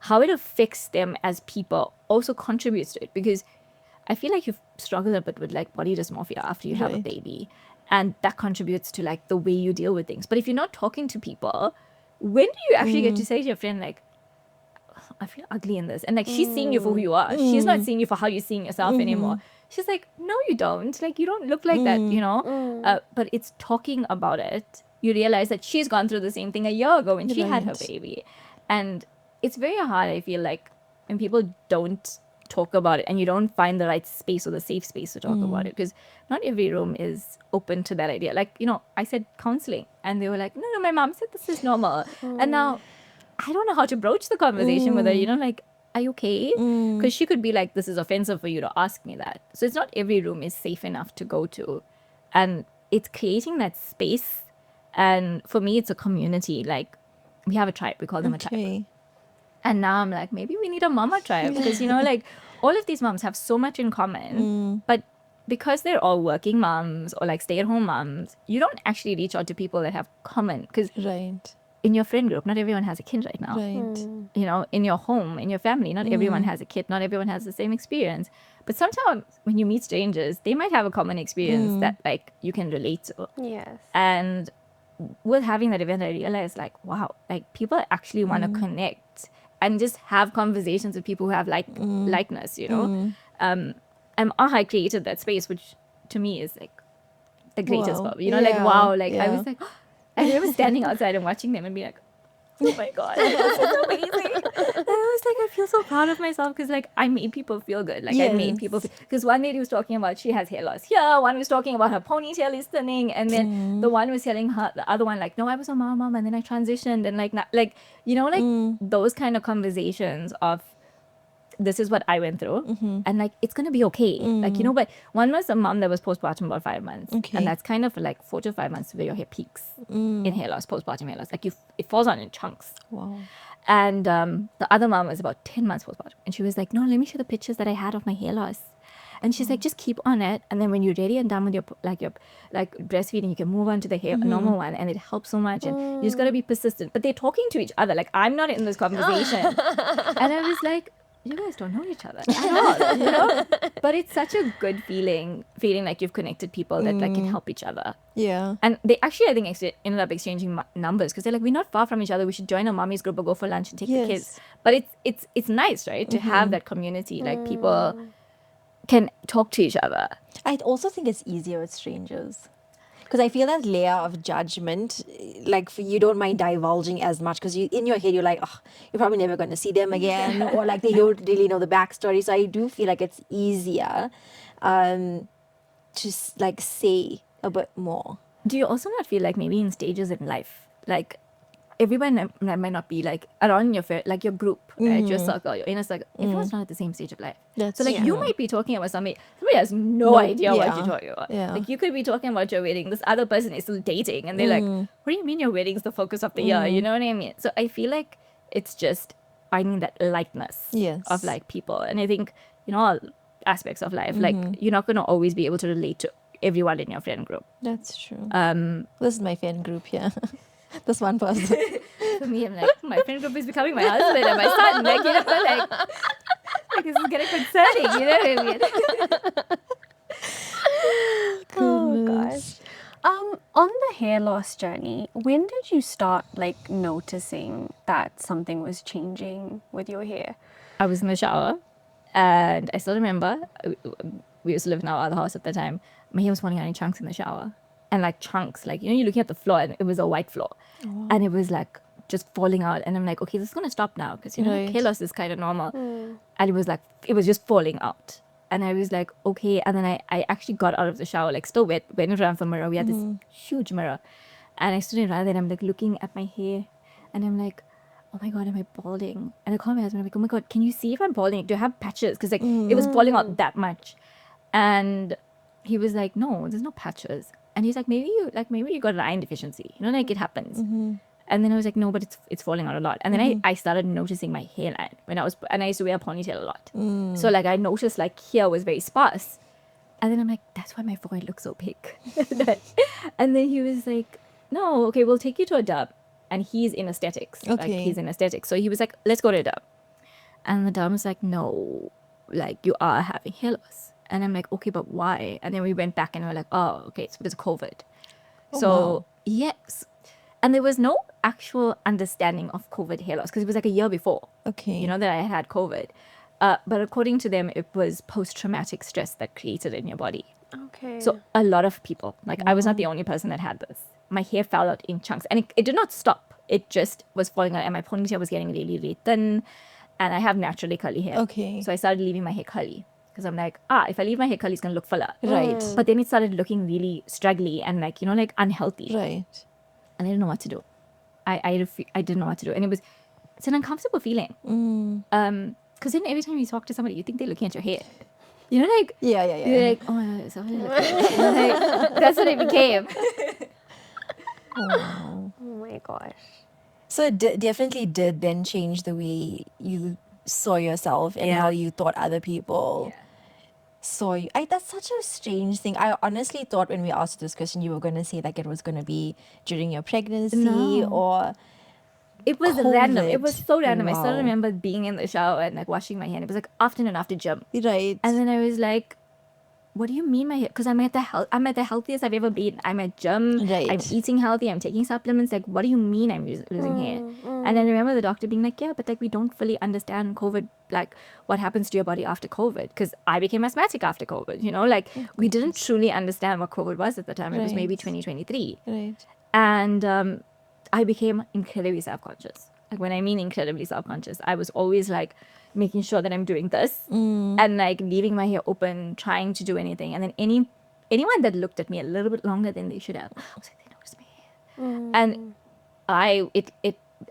how it affects them as people also contributes to it. Because I feel like you've struggled a bit with like body dysmorphia after you have a baby, and that contributes to like the way you deal with things. But if you're not talking to people, when do you actually get to say to your friend like, I feel ugly in this, and like she's seeing you for who you are. She's not seeing you for how you're seeing yourself anymore. She's like, no, you don't. Like, you don't look like that, you know. But it's talking about it. You realize that she's gone through the same thing a year ago when she had her baby, and it's very hard. I feel like when people don't talk about it, and you don't find the right space or the safe space to talk about it, because not every room is open to that idea. Like, you know, I said counseling, and they were like, no, my mom said this is normal, and now I don't know how to broach the conversation with her, you know, like, are you okay? Because she could be like, this is offensive for you to ask me that. So it's not every room is safe enough to go to. And it's creating that space. And for me, it's a community. Like, we have a tribe. We call them a tribe. And now I'm like, maybe we need a mama tribe. Because, you know, like, all of these moms have so much in common. But because they're all working moms or like stay-at-home moms, you don't actually reach out to people that have common. Because in your friend group, not everyone has a kid right now. You know, in your home, in your family, not everyone has a kid. Not everyone has the same experience. But sometimes when you meet strangers, they might have a common experience that like you can relate to. And with having that event, I realized like, wow, like people actually want to connect and just have conversations with people who have likeness, you know. And Maha created that space, which to me is like the greatest love. You know, like wow, like I was like, I remember standing outside and watching them and being like, oh my God, this is amazing. And I was like, I feel so proud of myself because like I made people feel good. Like I made people feel, because one lady was talking about she has hair loss here, one was talking about her ponytail is thinning, and then the one was telling her, the other one like, no, I was a mom and then I transitioned, and like, not, like, you know, like those kind of conversations of, this is what I went through, and like it's gonna be okay. Like, you know, but one was a mom that was postpartum about 5 months, and that's kind of like 4 to 5 months where your hair peaks in hair loss, postpartum hair loss. Like it falls on in chunks. And the other mom was about 10 months postpartum, and she was like, no, let me show the pictures that I had of my hair loss. And she's like, just keep on it, and then when you're ready and done with your breastfeeding, you can move on to the hair, a normal one, and it helps so much. And you just gotta be persistent. But they're talking to each other. Like, I'm not in this conversation. And I was like, you guys don't know each other at all, you know? But it's such a good feeling like you've connected people that like can help each other. Yeah. And they actually, I think, ended up exchanging numbers because they're like, we're not far from each other. We should join a mommy's group or go for lunch and take the kids. But it's nice, right? To have that community, like people can talk to each other. I also think it's easier with strangers. Because I feel that layer of judgment, like you don't mind divulging as much because you in your head you're like, oh, you're probably never going to see them again, or like they don't really know the backstory. So I do feel like it's easier to like say a bit more. Do you also not feel like maybe in stages in life, like everyone might not be like around your like your group, right? Your circle, your inner circle. Everyone's not at the same stage of life. That's so like you true. might be talking about somebody has no idea what you're talking about. Yeah. Like you could be talking about your wedding. This other person is still dating, and they're like, "What do you mean your wedding's the focus of the year?" You know what I mean? So I feel like it's just finding that lightness of like people, and I think in all aspects of life, like you're not going to always be able to relate to everyone in your friend group. That's true. This is my fan group here. This one person. For me, I'm like, my friend group is becoming my husband and my son. Like, you know, like this is getting concerning. You know what I mean? Oh gosh. On the hair loss journey, when did you start like noticing that something was changing with your hair? I was in the shower, and I still remember we used to live in our other house at the time. My hair was falling out in chunks in the shower. And like chunks, like, you know, you're looking at the floor and it was a white floor. And it was like just falling out. And I'm like, okay, this is going to stop now because, you know, like, hair loss is kind of normal. And it was like, it was just falling out. And I was like, okay. And then I actually got out of the shower, like still wet, went around the mirror. We had this huge mirror. And I stood in front of it and I'm like looking at my hair. And I'm like, oh my God, am I balding? And I called my husband, I'm like, oh my God, can you see if I'm balding? Do I have patches? Because like it was falling out that much. And he was like, no, there's no patches. And he's like, maybe you got an iron deficiency. You know, like it happens. And then I was like, no, but it's falling out a lot. And then I started noticing my hairline and I used to wear a ponytail a lot. So like I noticed like here was very sparse. And then I'm like, that's why my forehead looks so big. And then he was like, no, okay, we'll take you to a derm. And he's in aesthetics. Like he's in aesthetics. So he was like, let's go to a derm. And the derm was like, no, like you are having hair loss. And I'm like, okay, but why? And then we went back and we were like, oh, okay, it's because of COVID. Yes. And there was no actual understanding of COVID hair loss because it was like a year before, you know, that I had COVID. But according to them, it was post-traumatic stress that created it in your body. Okay. So a lot of people, like I was not the only person that had this. My hair fell out in chunks and it did not stop. It just was falling out and my ponytail was getting really, really thin. And I have naturally curly hair. So I started leaving my hair curly. Because I'm like, if I leave my hair curly, it's going to look fuller. Right. But then it started looking really straggly and like, you know, like unhealthy. Right. And I didn't know what to do. I didn't know what to do. And it's an uncomfortable feeling. Because then every time you talk to somebody, you think they're looking at your hair. You know, like, Yeah. you're like, oh my God, somebody looking at me. Like, that's what it became. Oh my gosh. So it definitely did then change the way you saw yourself and how you thought other people saw you. That's such a strange thing. I honestly thought when we asked this question, you were going to say like it was going to be during your pregnancy or it was COVID. random. It was so random. I still Wow. remember being in the shower and like washing my hair. And it was like afternoon after gym. Right. And then I was like, what do you mean my hair? Because I'm at the healthiest I've ever been. I'm at gym. Right. I'm eating healthy. I'm taking supplements. Like, what do you mean I'm losing hair? And then I remember the doctor being like, yeah, but like we don't fully understand COVID, like what happens to your body after COVID. Because I became asthmatic after COVID. You know, like we didn't truly understand what COVID was at the time. It was maybe 2023. Right. And I became incredibly self-conscious. Like when I mean incredibly self-conscious, I was always like making sure that I'm doing this and like leaving my hair open, trying to do anything. And then anyone that looked at me a little bit longer than they should have, I was like, they noticed my hair. And I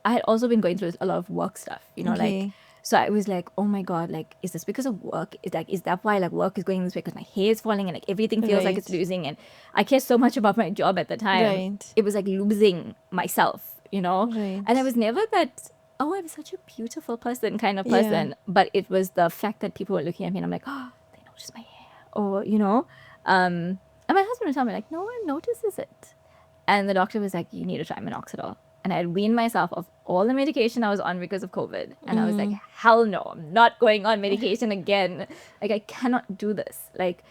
had also been going through a lot of work stuff, you know, like, so I was like, oh my God, like, is this because of work? Is that why like work is going this way? Because my hair is falling and like everything feels like it's losing. And I care so much about my job at the time. Right. It was like losing myself, you know? Right. And I was never that, oh, I'm such a beautiful person kind of person. But it was the fact that people were looking at me and I'm like, oh, they noticed my hair. Or, you know? And my husband would tell me like, no one notices it. And the doctor was like, you need to try minoxidil. And I had weaned myself of all the medication I was on because of COVID. And I was like, hell no, I'm not going on medication again. Like, I cannot do this. Like,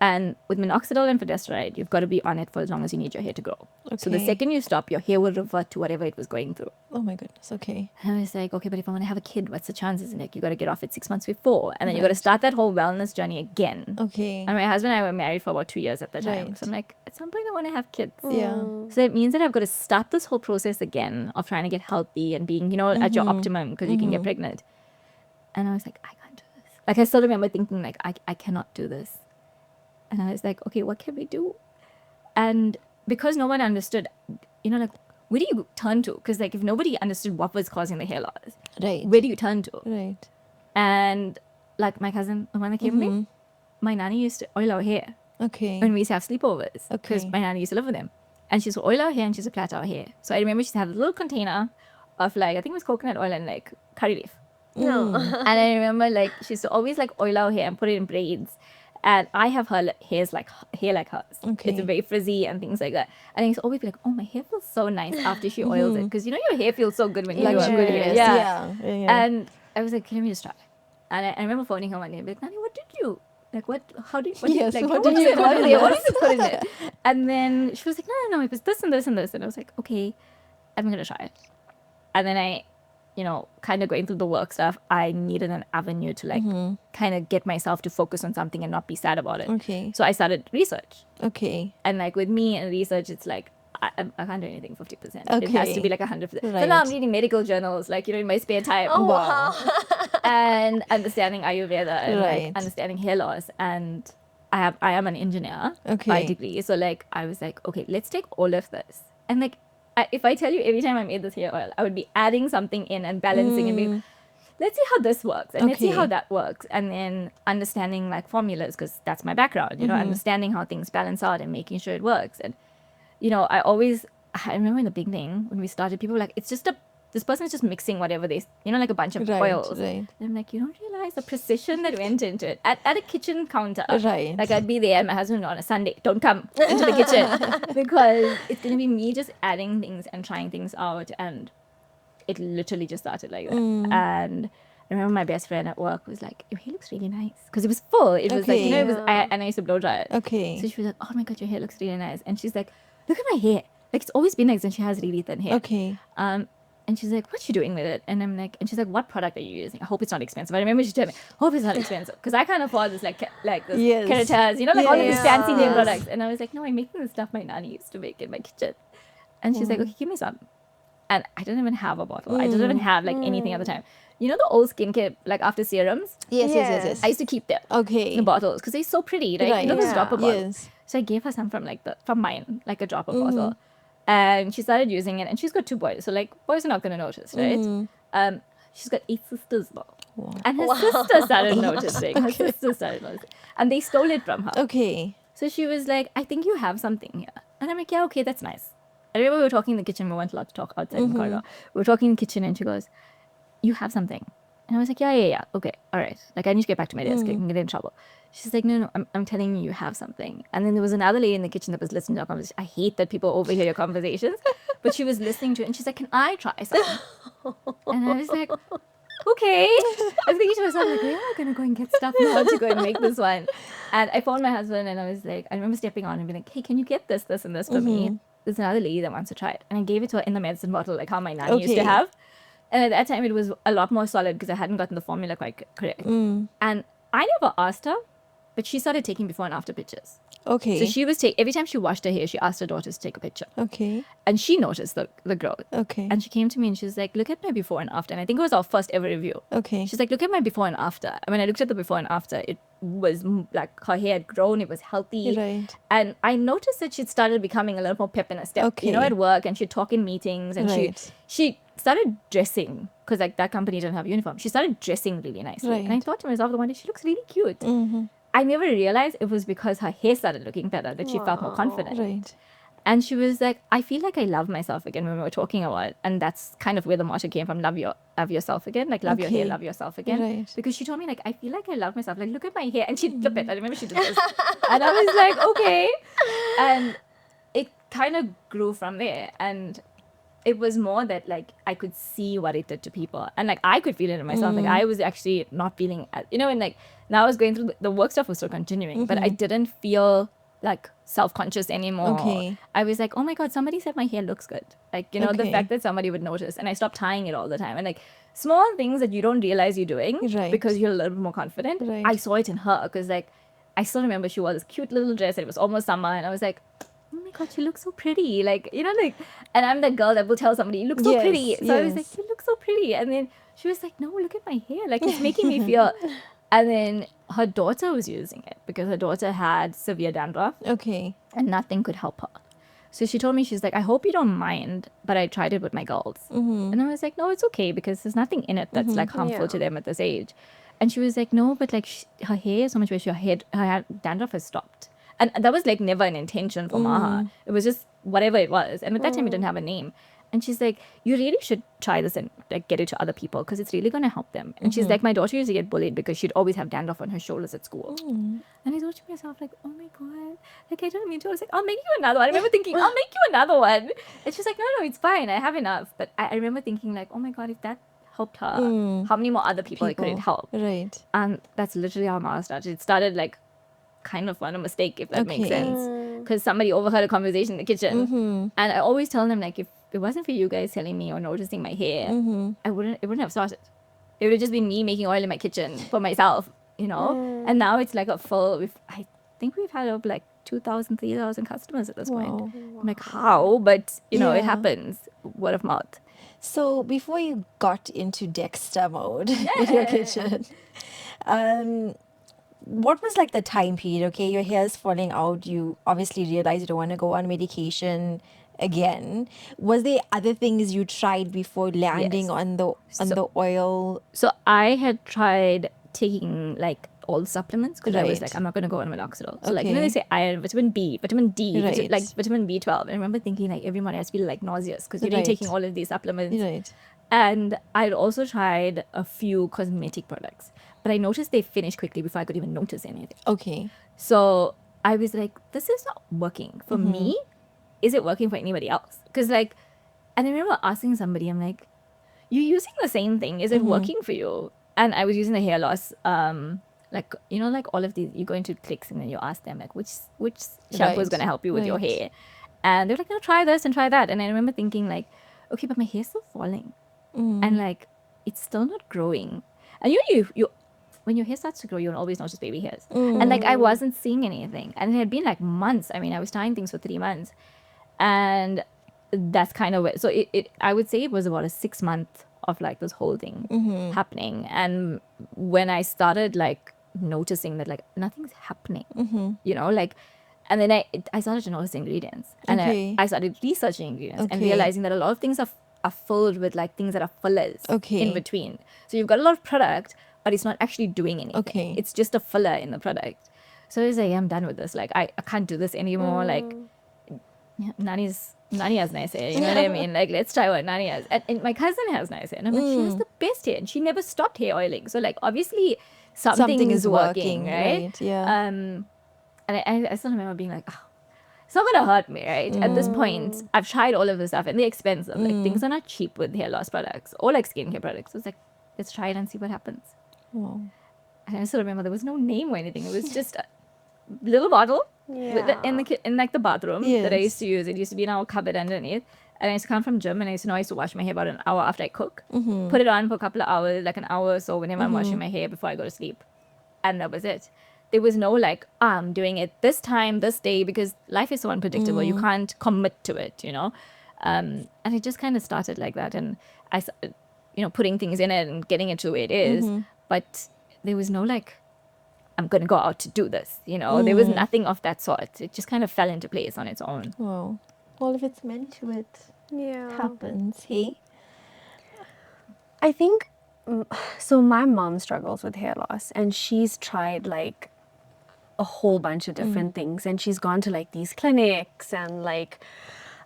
and with minoxidil and finasteride, you've got to be on it for as long as you need your hair to grow. So the Okay. second you stop, your hair will revert to whatever it was going through. Oh my goodness. Okay. And I was like, okay, but if I want to have a kid, what's the chances? And like, you got to get off it 6 months before. And then you got to start that whole wellness journey again. Okay. And my husband and I were married for about 2 years at the time. Right. So I'm like, at some point I want to have kids. Yeah. So it means that I've got to start this whole process again of trying to get healthy and being, you know, at your optimum because you can get pregnant. And I was like, I can't do this. Like, I still remember thinking, like, I cannot do this. And I was like, okay, what can we do? And because no one understood, you know, like, where do you turn to? Because, like, if nobody understood what was causing the hair loss, Right. where do you turn to? Right. And, like, my cousin, the one that came with me, my nanny used to oil our hair Okay. when we used to have sleepovers. Because Okay. my nanny used to live with them. And she used to oil our hair and she used to plait our hair. So I remember she used to have a little container of, like, I think it was coconut oil and, like, curry leaf. No. And I remember, like, she used to always, like, oil our hair and put it in braids. And I have her hair like hers. Okay. It's very frizzy and things like that. And I used to always be like, oh, my hair feels so nice after she oils it. Because, you know, your hair feels so good when you do it. Luxurious. Yeah. Yeah. And I was like, let me just try. And I remember phoning her one day and be like, Nani, what did you? Like, what, how did, what Yes, did, like, what what did you was it? put What in did you- what this? did you put in it? And then she was like, no, it was this and this and this. And I was like, okay, I'm going to try it. And then I, you know, kind of going through the work stuff, I needed an avenue to, like, kind of get myself to focus on something and not be sad about it. Okay. So I started research. Okay. And, like, with me and research, it's like, I can't do anything 50%. It has to Okay. be like 100%. So Right. now I'm reading medical journals, like, you know, in my spare time. Oh, wow. And understanding Ayurveda and, Right. like, understanding hair loss. And I am an engineer by Okay. degree. So, like, I was like, okay, let's take all of this. And, like, if I tell you every time I made this hair oil, I would be adding something in and balancing and being, let's see how this works and let's see Okay. how that works. And then understanding, like, formulas, because that's my background, you know, understanding how things balance out and making sure it works. And, you know, I remember in the beginning when we started, people were like, it's just this person is just mixing whatever they, you know, like a bunch of Right, oils. right. And I'm like, you don't realize the precision that went into it at a kitchen counter. Right. Like, I'd be there and my husband on a Sunday, don't come into the kitchen because it's going to be me just adding things and trying things out. And it literally just started like that. And I remember my best friend at work was like, your hair looks really nice. Because it was full. It was like, you know, it was, and I used to blow dry it. Okay. So she was like, oh my God, your hair looks really nice. And she's like, look at my hair. Like, it's always been nice. And she has really thin hair. Okay. And she's like, what's she doing with it? And I'm like, and she's like, what product are you using? I hope it's not expensive. I remember she told me, hope it's not expensive. Because I can't afford this, like this Yes. Keratas, you know, like all of these Yes. fancy name Yes. products. And I was like, no, I'm making the stuff my nanny used to make in my kitchen. And she's like, okay, give me some. And I didn't even have a bottle. I didn't even have, like, anything at the time. You know the old skincare, like, after serums? Yes. I used to keep them. Okay. The bottles. Because they're so pretty, right? Right. You know those Yeah. dropper bottles? Yes. So I gave her some from mine, like a dropper bottle. And she started using it, and she's got 2 boys. So, like, boys are not going to notice, right? She's got 8 sisters now. Wow. And her sister started noticing. Her sister started noticing. And they stole it from her. Okay. So she was like, I think you have something here. And I'm like, yeah, okay, that's nice. I remember we were talking in the kitchen. We weren't allowed to talk outside in the corridor. We were talking in the kitchen, and she goes, you have something. And I was like, yeah. Okay, all right. Like, I need to get back to my desk. I can get in trouble. She's like, no, I'm telling you have something. And then there was another lady in the kitchen that was listening to our conversation. I hate that people overhear your conversations. But she was listening to it, and she's like, can I try some? And I was like, okay. I was thinking to myself, like, we are going to go and get stuff now to go and make this one. And I phoned my husband, and I was like, I remember stepping on and being like, hey, can you get this and this for me? There's another lady that wants to try it. And I gave it to her in the medicine bottle, like how my nanny used to Okay. have. And at that time, it was a lot more solid because I hadn't gotten the formula quite correct. And I never asked her, but she started taking before and after pictures. Okay. So she was every time she washed her hair, she asked her daughters to take a picture. Okay. And she noticed the growth. Okay. And she came to me and she was like, look at my before and after. And I think it was our first ever review. Okay. She's like, look at my before and after. And when I looked at the before and after, it was like her hair had grown, it was healthy. Right. And I noticed that she'd started becoming a little more pep in her step, you know, Okay. at work. And she'd talk in meetings and Right. she started dressing because, like, that company didn't have uniform. She started dressing really nicely. And I Right. thought to myself the one day, she looks really cute. I never realized it was because her hair started looking better that she felt more confident. Right. And she was like, I feel like I love myself again when we were talking about it. And that's kind of where the motto came from, love yourself again. Like, love your hair, Okay. love yourself again. Right. Because she told me, like, I feel like I love myself. Like, look at my hair. And she'd flip it. I remember she did this. And I was like, okay. And it kind of grew from there. And it was more that like I could see what it did to people, and like I could feel it in myself. Like I was actually not feeling, and like now I was going through the work stuff was still continuing, but I didn't feel like self-conscious anymore. Okay. I was like, oh my god, somebody said my hair looks good. Like, the Okay. fact that somebody would notice, and I stopped tying it all the time, and like small things that you don't realize you're doing Right. because you're a little bit more confident. Right. I saw it in her because like I still remember she wore this cute little dress and it was almost summer, and I was like, oh my god, she looks so pretty. Like, like, and I'm the girl that will tell somebody, you look so Yes, pretty. So I was like, yes. you look so pretty. And then she was like, no, look at my hair. Like, it's making me feel. And then her daughter was using it because her daughter had severe dandruff Okay. and nothing could help her. So she told me, she's like, I hope you don't mind, but I tried it with my girls. And I was like, no, it's okay because there's nothing in it that's like harmful to them at this age. And she was like, no, but like her hair is so much better. Her dandruff has stopped. And that was like never an intention for Maha. It was just whatever it was. And at that time, it didn't have a name. And she's like, you really should try this and like get it to other people because it's really going to help them. And she's like, my daughter used to get bullied because she'd always have dandruff on her shoulders at school. And I thought to myself, like, oh my God. Like, I don't mean to. I was like, I'll make you another one. I remember thinking, I'll make you another one. And she's like, no, it's fine. I have enough. But I remember thinking, like, oh my God, if that helped her, how many more other people, could it help? Right. And that's literally how Mara started. It started like kind of on a mistake, if that makes Okay. sense. Because somebody overheard a conversation in the kitchen. And I always tell them, like, if it wasn't for you guys telling me or noticing my hair, it wouldn't have started. It would have just been me making oil in my kitchen for myself, And now it's like a full, I think we've had over like 2,000, 3,000 customers at this point. Wow. I'm like, how? But, it Yeah. happens. Word of mouth. So before you got into Dexter mode in your kitchen, what was like the time period? Okay, your hair's falling out. You obviously realize you don't want to go on medication again. Was there other things you tried before landing Yes. on the oil? So I had tried taking like all the supplements because I was Right. like, I'm not going to go on minoxidil. So like, Okay. they say iron, vitamin B, vitamin D, Right. like vitamin B12. And I remember thinking like every morning I was feeling like nauseous because you're Right. taking all of these supplements. Right. And I'd also tried a few cosmetic products, but I noticed they finished quickly before I could even notice anything. Okay. So I was like, this is not working for me. Is it working for anybody else? Because like, and I remember asking somebody, I'm like, you're using the same thing. Is it working for you? And I was using the hair loss, like, like all of these, you go into clicks and then you ask them like, which shampoo is Right. going to help you with your Right. hair? And they're like, no, try this and try that. And I remember thinking like, okay, but my hair's still falling. And like, it's still not growing. And you when your hair starts to grow, you'll always notice baby hairs. And like, I wasn't seeing anything. And it had been like months. I mean, I was tying things for 3 months. And that's kind of it. So I would say it was about a 6 month of like this whole thing happening. And when I started like noticing that like nothing's happening, like, and then I started to notice ingredients, and Okay. I started researching ingredients and Okay. realizing that a lot of things are filled with like things that are fillers Okay. in between. So you've got a lot of product, but it's not actually doing anything. Okay. It's just a filler in the product. So I was like, I'm done with this. Like I can't do this anymore. Like Nani has nice hair. You know what I mean? Like, let's try what Nani has. And my cousin has nice hair. And I'm like, she has the best hair. And she never stopped hair oiling. So, like, obviously, something is working, right? Yeah. And I still remember being like, oh, it's not going to hurt me, right? At this point, I've tried all of this stuff and they're expensive. Like, things are not cheap with hair loss products or like skincare products. So it's like, let's try it and see what happens. Wow. And I still remember there was no name or anything. It was just a little bottle in like the bathroom that I Yes. used to use. It used to be in our cupboard underneath. And I used to come from gym and I used to wash my hair about an hour after I cook. Put it on for a couple of hours, like an hour or so whenever I'm washing my hair before I go to sleep. And that was it. There was no like, I'm doing it this time, this day, because life is so unpredictable. You can't commit to it, And it just kind of started like that. And I started, putting things in it and getting it to where it is. But there was no like, I'm going to go out to do this, There was nothing of that sort. It just kind of fell into place on its own. Wow. Well, if it's meant to, it happens. Hey. I think so. My mom struggles with hair loss, and she's tried like a whole bunch of different things, and she's gone to like these clinics and like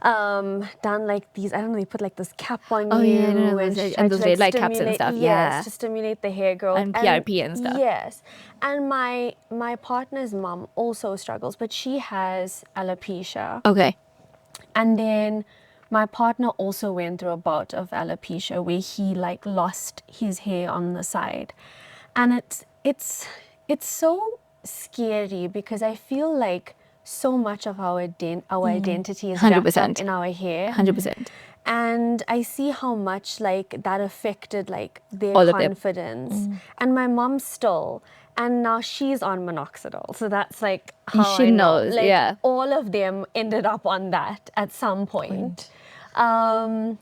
done like these. I don't know. They put like this cap on Oh, you, yeah, I know, and those, she and tried those to, like, red light caps and stimulate- stuff. Yes, Yeah, to stimulate the hair growth and PRP and stuff. Yes, and my partner's mom also struggles, but she has alopecia. Okay. And then my partner also went through a bout of alopecia where he like lost his hair on the side, and it's so scary because I feel like so much of our identity is wrapped up 100%. in our hair. 100%. And I see how much like that affected like their All of them. confidence. And my mom still, and now she's on minoxidil, so that's like how She I know. knows, Like yeah. all of them ended up on that at some point. And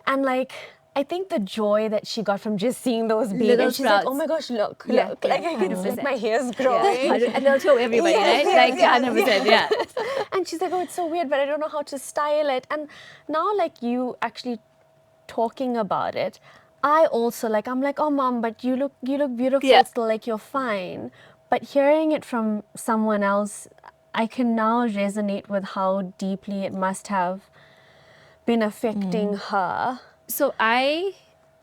like I think the joy that she got from just seeing those babies, Little and she's like, oh sprouts. my gosh, look, Yeah, look, yeah, like I can see 100%. my hair's Yeah. growing. And they'll show everybody, Yes, right? yes, Like, yes, 100%, yeah. And she's like, oh, it's so weird, but I don't know how to style it. And now, like, you actually talking about it, I also, like, I'm like, oh, mom, but you look beautiful Yeah. still, like, you're fine. But hearing it from someone else, I can now resonate with how deeply it must have been affecting her. So I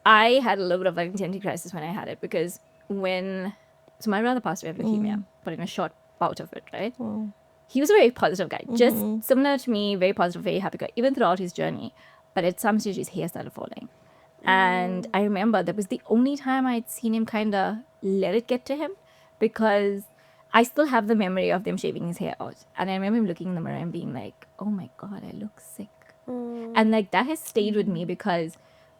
had a little bit of an identity crisis when I had it, because so my brother passed away of leukemia, but in a short bout of it, right? He was a very positive guy, just similar to me, very positive, very happy guy, even throughout his journey. But at some stage, his hair started falling. And I remember that was the only time I'd seen him kind of let it get to him, because I still have the memory of them shaving his hair out. And I remember him looking in the mirror and being like, oh my God, I look sick. And like that has stayed with me, because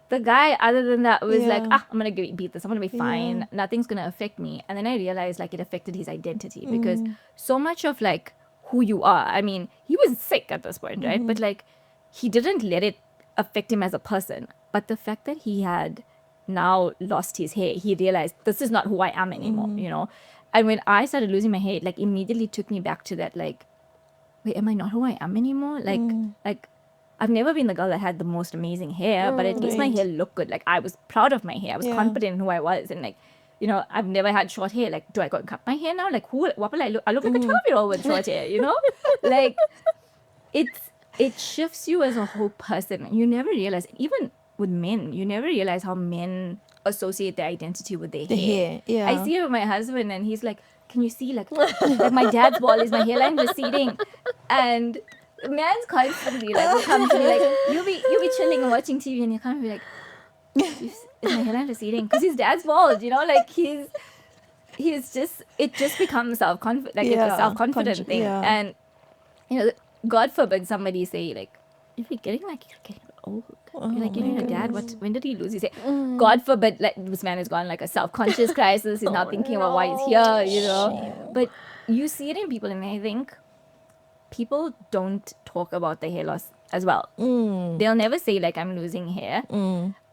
the guy, other than that, was like, I'm going to beat this. I'm going to be fine. Nothing's going to affect me. And then I realized like it affected his identity, because so much of like who you are, I mean, he was sick at this point, right? But like he didn't let it affect him as a person. But the fact that he had now lost his hair, he realized this is not who I am anymore, you know? And when I started losing my hair, it like immediately took me back to that, like, wait, am I not who I am anymore? Like I've never been the girl that had the most amazing hair, but at least my hair looked good. Like I was proud of my hair. I was confident in who I was. And like, you know, I've never had short hair. Like, do I go and cut my hair now? Like, what will I look? I look like a 12-year-old with short hair, you know? Like, it shifts you as a whole person. You never realize, even with men, you never realize how men associate their identity with their hair. Yeah. I see it with my husband, and he's like, can you see, like my dad's wall is my hairline receding? And the man's constantly like will come to me like, you'll be chilling and watching TV, and you come and be like, is my hairline receding? Because his dad's bald, you know, like he's just, it just becomes self-confident, like it's a self-confident thing. yeah. And you know, God forbid somebody say like, you're getting old. You're like, you know, your dad, when did he lose his hair? God forbid, like this man has gone like a self-conscious crisis. He's not thinking about why he's here, you know. But you see it in people, and I think people don't talk about the hair loss as well. They'll never say like, I'm losing hair,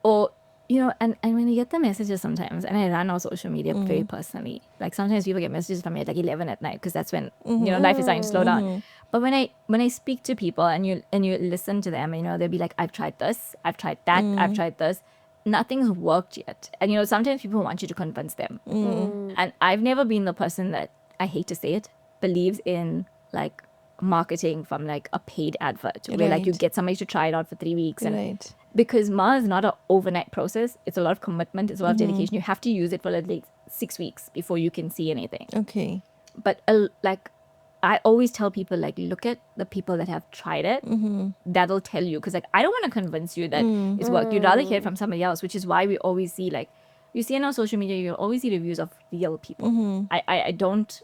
or you know, and when you get the messages sometimes, and I run our social media very personally, like sometimes people get messages from me at like 11 at night, because that's when you know life is starting to slow down. But when I speak to people and you listen to them, you know, they'll be like, I've tried this, I've tried that, I've tried this, nothing's worked yet. And you know, sometimes people want you to convince them, and I've never been the person that, I hate to say it, believes in like marketing from like a paid advert where like you get somebody to try it out for 3 weeks, and because Maha is not an overnight process. It's a lot of commitment, it's a lot of dedication. You have to use it for at least 6 weeks before you can see anything. Okay. But like I always tell people, like, look at the people that have tried it. That'll tell you, because like I don't want to convince you that it's worked. You'd rather hear it from somebody else, which is why we always see, like, you see on our social media, you'll always see reviews of real people. I don't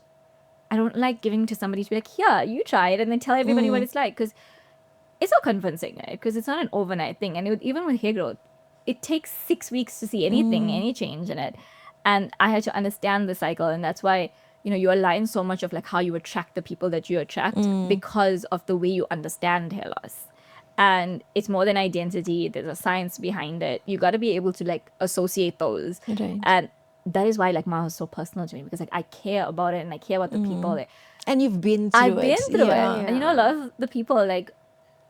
like giving to somebody to be like, here, you try it, and then tell everybody what it's like, because it's not convincing, right? Because it's not an overnight thing. And even with hair growth, it takes 6 weeks to see anything, any change in it. And I had to understand the cycle, and that's why, you know, you align so much of like how you attract the people that you attract, because of the way you understand hair loss. And it's more than identity. There's a science behind it. You got to be able to like associate those. Right. And that is why like Maha is so personal to me, because like I care about it, and I care about the people. Like, And you've been through I've been through it. Yeah. And you know, a lot of the people, like,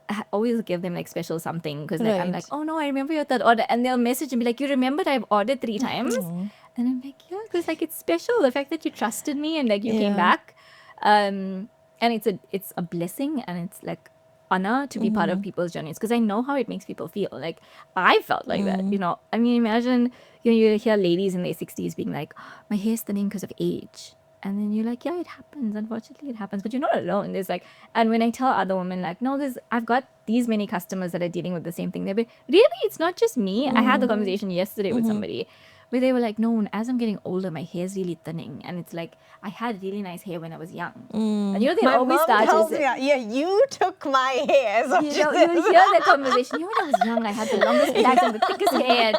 I always give them like special something, because like, I'm Right. like, oh no, I remember you had that order, and they'll message and be like, you remembered I've ordered 3 times, and I'm like, yeah, because like it's special, the fact that you trusted me and like you came back, and it's a blessing, and it's like honor to be part of people's journeys, because I know how it makes people feel. Like I felt like that, you know. I mean, imagine, you know, you hear ladies in their 60s being like, my hair's thinning because of age. And then you're like, yeah, it happens. Unfortunately, it happens. But you're not alone. There's like, and when I tell other women, like, no, I've got these many customers that are dealing with the same thing. They'll be, really? It's not just me. I had the conversation yesterday with somebody where they were like, no, as I'm getting older, my hair's really thinning. And it's like, I had really nice hair when I was young. And you know, they My always mom start tells to me, say, yeah, you took my hair. So you know, you will hear that conversation. You know, when I was young, I had the longest blacks and the thickest hair.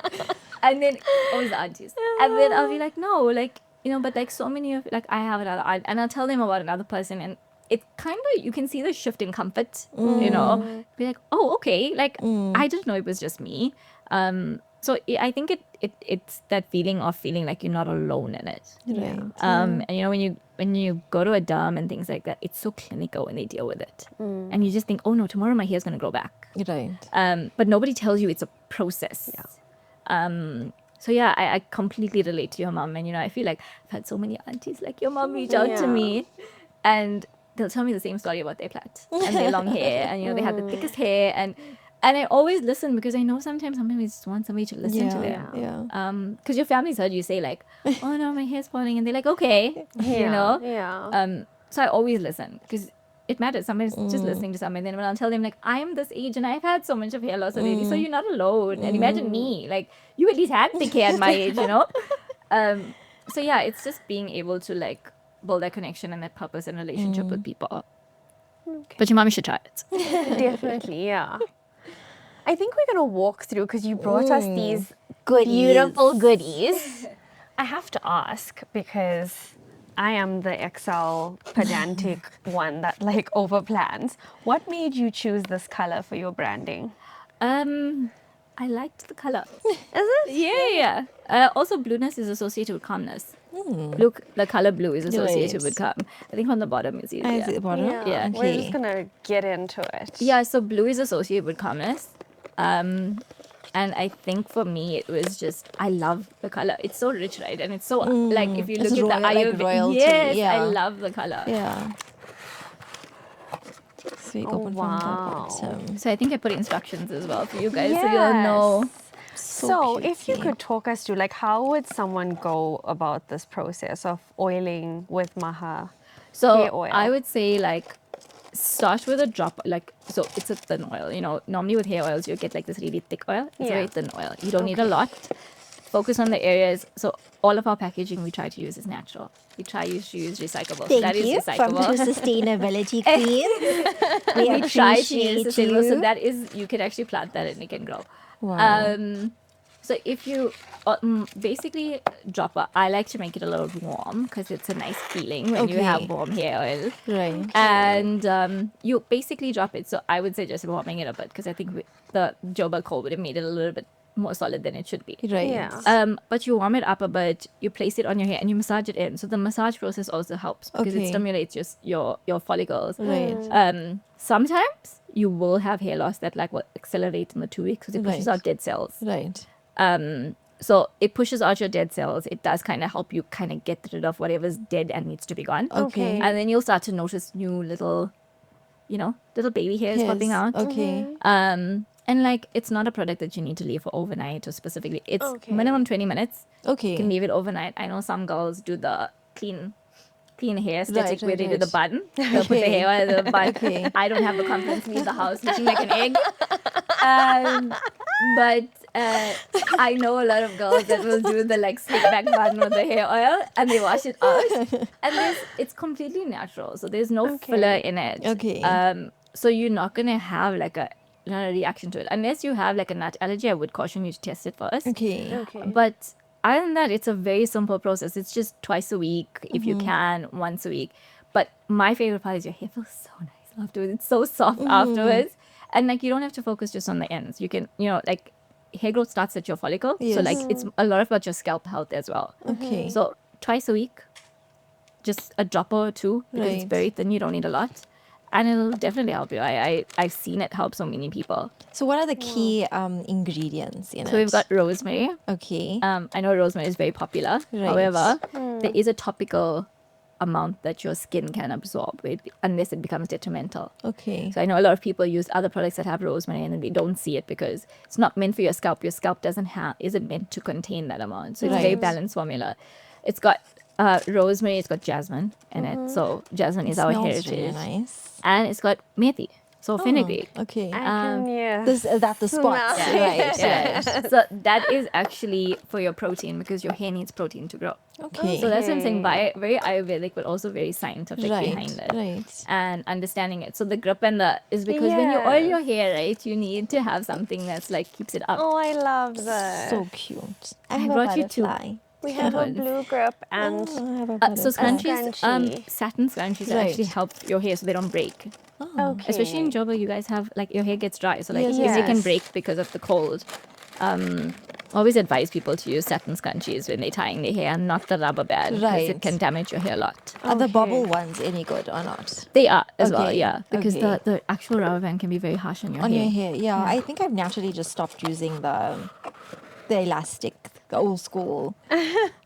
And then, always the aunties. And then I'll be like, no, like, you know, but like so many of, like, I have another aunt, and I'll tell them about another person, and it kind of, you can see the shift in comfort, you know, be like, oh, okay, like, I didn't know it was just me. So I think it's that feeling of feeling like you're not alone in it. Right. And you know, when you go to a derm and things like that, it's so clinical when they deal with it, and you just think, oh no, tomorrow my hair's gonna grow back. Right. But nobody tells you it's a process. So yeah, I completely relate to your mom, and you know, I feel like I've had so many aunties like your mom reach out to me, and they'll tell me the same story about their plait and their long hair, and you know, they have the thickest hair, and I always listen because I know sometimes we just want somebody to listen to them. Yeah. Because your family's heard you say like, oh no, my hair's falling, and they're like, okay, you know. Yeah. So I always listen because it matters. Somebody's just listening to something. Then when I'll tell them like, I'm this age and I've had so much of hair loss already, so you're not alone. And imagine me, like you at least had thick hair at my age, you know. So yeah, it's just being able to like build that connection and that purpose and relationship with people. But your mom should try it. Definitely, yeah. I think we're going to walk through, because you brought us these Goodies. beautiful goodies. I have to ask, because I am the Excel pedantic one that like over plans. What made you choose this color for your branding? I liked the color. Is it? Yeah. Also, blueness is associated with calmness. The color blue is associated with calm. I think on the bottom is easier. I see the bottom. Yeah. We're just going to get into it. Yeah, so blue is associated with calmness. And I think for me, it was just, I love the color. It's so rich, right? And it's so, like, if you It's look at royal, the like royalty, yes, yeah. I love the color. Yeah. So you open from wow. the bottom. So I think I put instructions as well for you guys, so you'll know. So if you cutesy. could talk us through, like, how would someone go about this process of oiling with Maha So hair oil? I would say, like, start with a drop, like, so it's a thin oil, you know. Normally with hair oils, you get like this really thick oil. It's a Yeah. very thin oil. You don't need a lot. Focus on the areas. So all of our packaging we try to use is natural. We try to use recyclable. So that Thank is you from the recyclable. sustainability queen. we We try to use appreciate sustainable. So you. that is, you can actually plant that and it can grow. Wow. So if you basically drop I like to make it a little warm because it's a nice feeling when you have Okay. warm hair oil. Right. And you basically drop it. So I would suggest warming it a bit because I think the Joba coal would have made it a little bit more solid than it should be. Right. Yeah. But you warm it up a bit, you place it on your hair and you massage it in. So the massage process also helps because Okay. it stimulates your follicles. Right. Sometimes you will have hair loss that like will accelerate in the 2 weeks because it pushes Right. out dead cells. Right. So it pushes out your dead cells. It does kind of help you kind of get rid of whatever's dead and needs to be gone. Okay. And then you'll start to notice new little, little baby hairs popping Yes. out. Okay. And like, it's not a product that you need to leave for overnight or specifically. It's Okay. minimum 20 minutes. Okay. You can leave it overnight. I know some girls do the clean hair aesthetic Right, where they do the right. bun. They'll put the Okay. hair oil in the bun. Okay. I don't have the confidence to leave the house looking like an egg. But I know a lot of girls that will do the like slick back bun with the hair oil and they wash it out. And it's completely natural. So there's no filler in it. Okay. So you're not going to have like a reaction to it. Unless you have like a nut allergy, I would caution you to test it first. Okay. Okay. But other than that, it's a very simple process. It's just twice a week if you can, once a week. But my favorite part is your hair feels so nice afterwards. It's so soft afterwards. And like you don't have to focus just on the ends. You can, like hair growth starts at your follicle. So Yes. like it's a lot about your scalp health as well. Okay. So twice a week, just a dropper or two because it's Right. very thin. You don't need a lot. And it'll definitely help you. I've seen it help so many people. So what are the key ingredients in it? So we've got rosemary. Okay. I know rosemary is very popular. Right. However, there is a topical amount that your skin can absorb unless it becomes detrimental. Okay. So I know a lot of people use other products that have rosemary and then they don't see it because it's not meant for your scalp. Your scalp isn't meant to contain that amount. So it's a very Right. balanced formula. It's got rosemary, it's got jasmine in it. So jasmine is our Smells really heritage. nice. And it's got methi, so fenugreek. Okay. I can, That the spots, smell. right? Yeah. So that is actually for your protein because your hair needs protein to grow. Okay. So that's what I'm saying. Very Ayurvedic, but also very scientific behind it. Right. And understanding it. So the grip and the is because when you oil your Yes. hair, right, you need to have something that's like keeps it up. Oh, I love this. So cute. I have a brought you two. butterfly. We have a ones. blue grip and I have a So butterfly. scrunchies, scrunchie. satin scrunchies Right. actually help your hair so they don't break. okay. Especially in Joburg, you guys have like your hair gets dry, so like Yes, your hair can yes. break because of the cold. Always advise people to use satin scrunchies when they're tying their hair, and not the rubber band, because Right. it can damage your hair a lot. Are the Okay. bubble ones any good or not? They are as well, Okay, yeah, because okay. the actual rubber band can be very harsh on your On hair. your hair, yeah. I think I've naturally just stopped using the elastic, the old school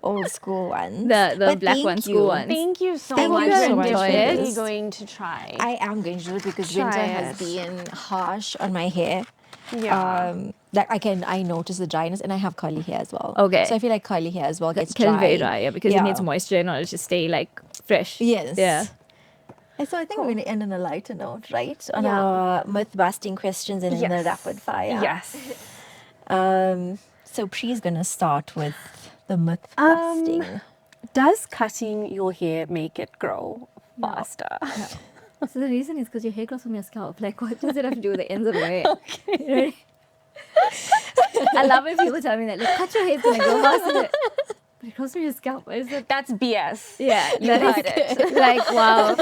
ones. The But black thank one you. school ones. Thank you so Thank much. you so I'm much for definitely this. going to try. I am going to do it because winter Try has it. been harsh on my hair. Yeah. That I notice the dryness, and I have curly hair as well. Okay. So I feel like curly hair as well gets Can be dry. very dry, yeah, because it needs moisture in order to stay like fresh. Yes. Yeah. And so I think we're going to end on a lighter note, right? On Yeah. our myth-busting questions and then the Yes. rapid fire. Yes. So Pri's going to start with the myth-busting. Does cutting your hair make it grow faster? So the reason is because your hair grows from your scalp. Like, what does it have to do with the ends of your hair? You know? I love when people tell me that, like, cut your hair, it's gonna grow faster. But it grows from your scalp. What is it? That's BS. Yeah, You that heard is- it. Like, wow.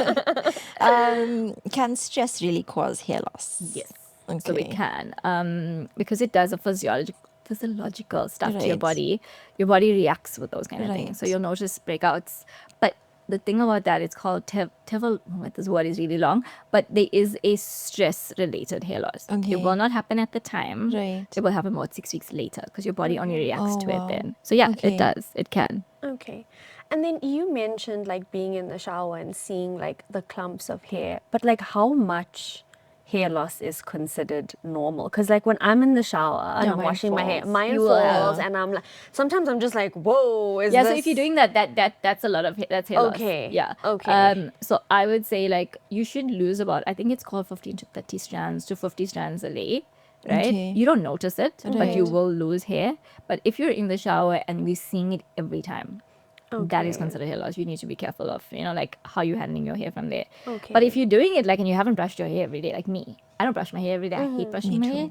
Can stress really cause hair loss? Yes. Okay. So we can. Because it does a physiological stuff to your Right. body. Your body reacts with those kind of Right. things. So you'll notice breakouts. But the thing about that, it's called this word is really long, but there is a stress-related hair loss. Okay. It will not happen at the time. Right. It will happen about 6 weeks later because your body only reacts Oh, to wow. it then. So yeah, Okay. it does. It can. Okay. And then you mentioned like being in the shower and seeing like the clumps of hair, but like how much hair loss is considered normal? Because like when I'm in the shower and Yeah, I'm mine washing my hair, falls. mine You will falls, have- and I'm like, sometimes I'm just like, whoa, is Yeah, this? so if you're doing that's a lot of that's hair loss. Okay, Yeah. okay. So I would say like you should lose about, I think it's called 15 to 30 strands to 50 strands a day, right? Okay. You don't notice it, but you Right. will lose hair. But if you're in the shower and we're seeing it every time, that is Okay. considered hair loss. You need to be careful of, like how you're handling your hair from there. Okay. But if you're doing it like and you haven't brushed your hair every day, like me, I don't brush my hair every day. I hate brushing my hair.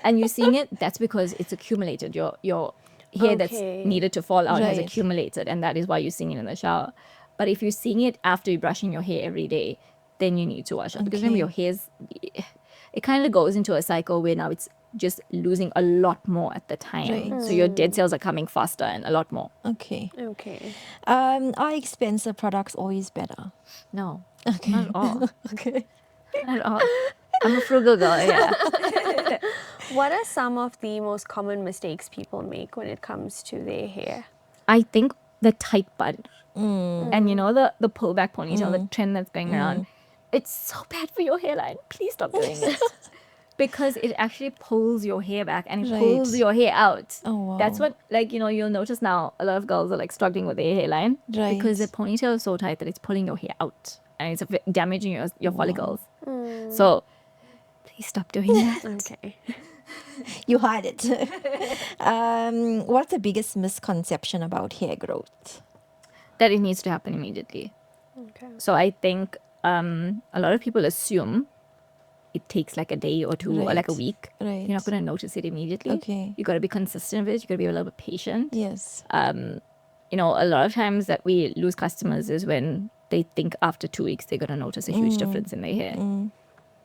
And you're seeing it, that's because it's accumulated. Your hair that's Okay. needed to fall out has Right. accumulated, and that is why you're seeing it in the shower. But if you're seeing it after you're brushing your hair every day, then you need to wash it. Because remember, your hair's, it kind of goes into a cycle where now it's just losing a lot more at the time. Right. So your dead cells are coming faster and a lot more. Okay. Okay. Are expensive products always better? No, Okay. not at all. Okay. Not at all. I'm a frugal girl, yeah. What are some of the most common mistakes people make when it comes to their hair? I think the tight bun and the pullback ponytail, the trend that's going around, it's so bad for your hairline. Please stop doing it. Because it actually pulls your hair back and it Right. pulls your hair out. Oh, wow. That's what, you'll notice now a lot of girls are like struggling with their hairline Right. because the ponytail is so tight that it's pulling your hair out and it's damaging your follicles. So please stop doing that. Okay. You had it. What's the biggest misconception about hair growth? That it needs to happen immediately. Okay. So I think a lot of people assume it takes like a day or two or like a Right. week. Right. You're not going to notice it immediately. Okay. You got to be consistent with it. You got to be a little bit patient. Yes. A lot of times that we lose customers is when they think after 2 weeks they're going to notice a huge difference in their hair.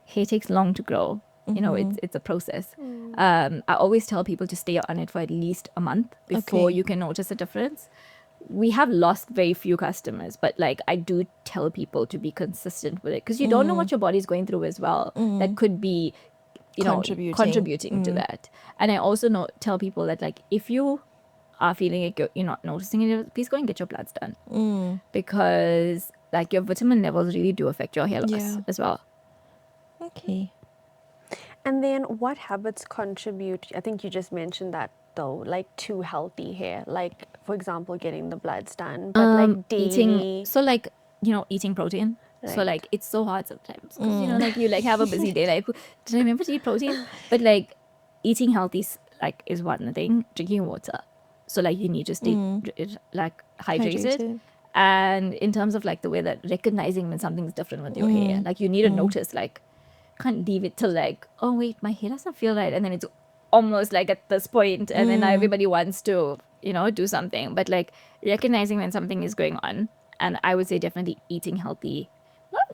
Hair takes long to grow. It's a process. I always tell people to stay on it for at least a month before Okay. you can notice a difference. We have lost very few customers, but like I do tell people to be consistent with it because you don't know what your body's going through as well. That could be, contributing to that. And I also tell people that like if you are feeling like you're not noticing it, please go and get your bloods done because like your vitamin levels really do affect your hair loss Yeah. as well. Okay. And then what habits contribute? I think you just mentioned that though, like to healthy hair. Like for example, getting the bloods done, but like daily. Eating, so like, eating protein. So Right. like it's so hard sometimes because like you like have a busy day, like did I remember to eat protein? But like eating healthy like is one thing. Drinking water, so like you need to stay like hydrated. And in terms of like the way that recognizing when something's different with your hair, like you need to notice, like can't leave it till like, oh wait, my hair doesn't feel right, and then it's almost like at this point, and then now everybody wants to do something. But like recognizing when something is going on, and I would say definitely eating healthy.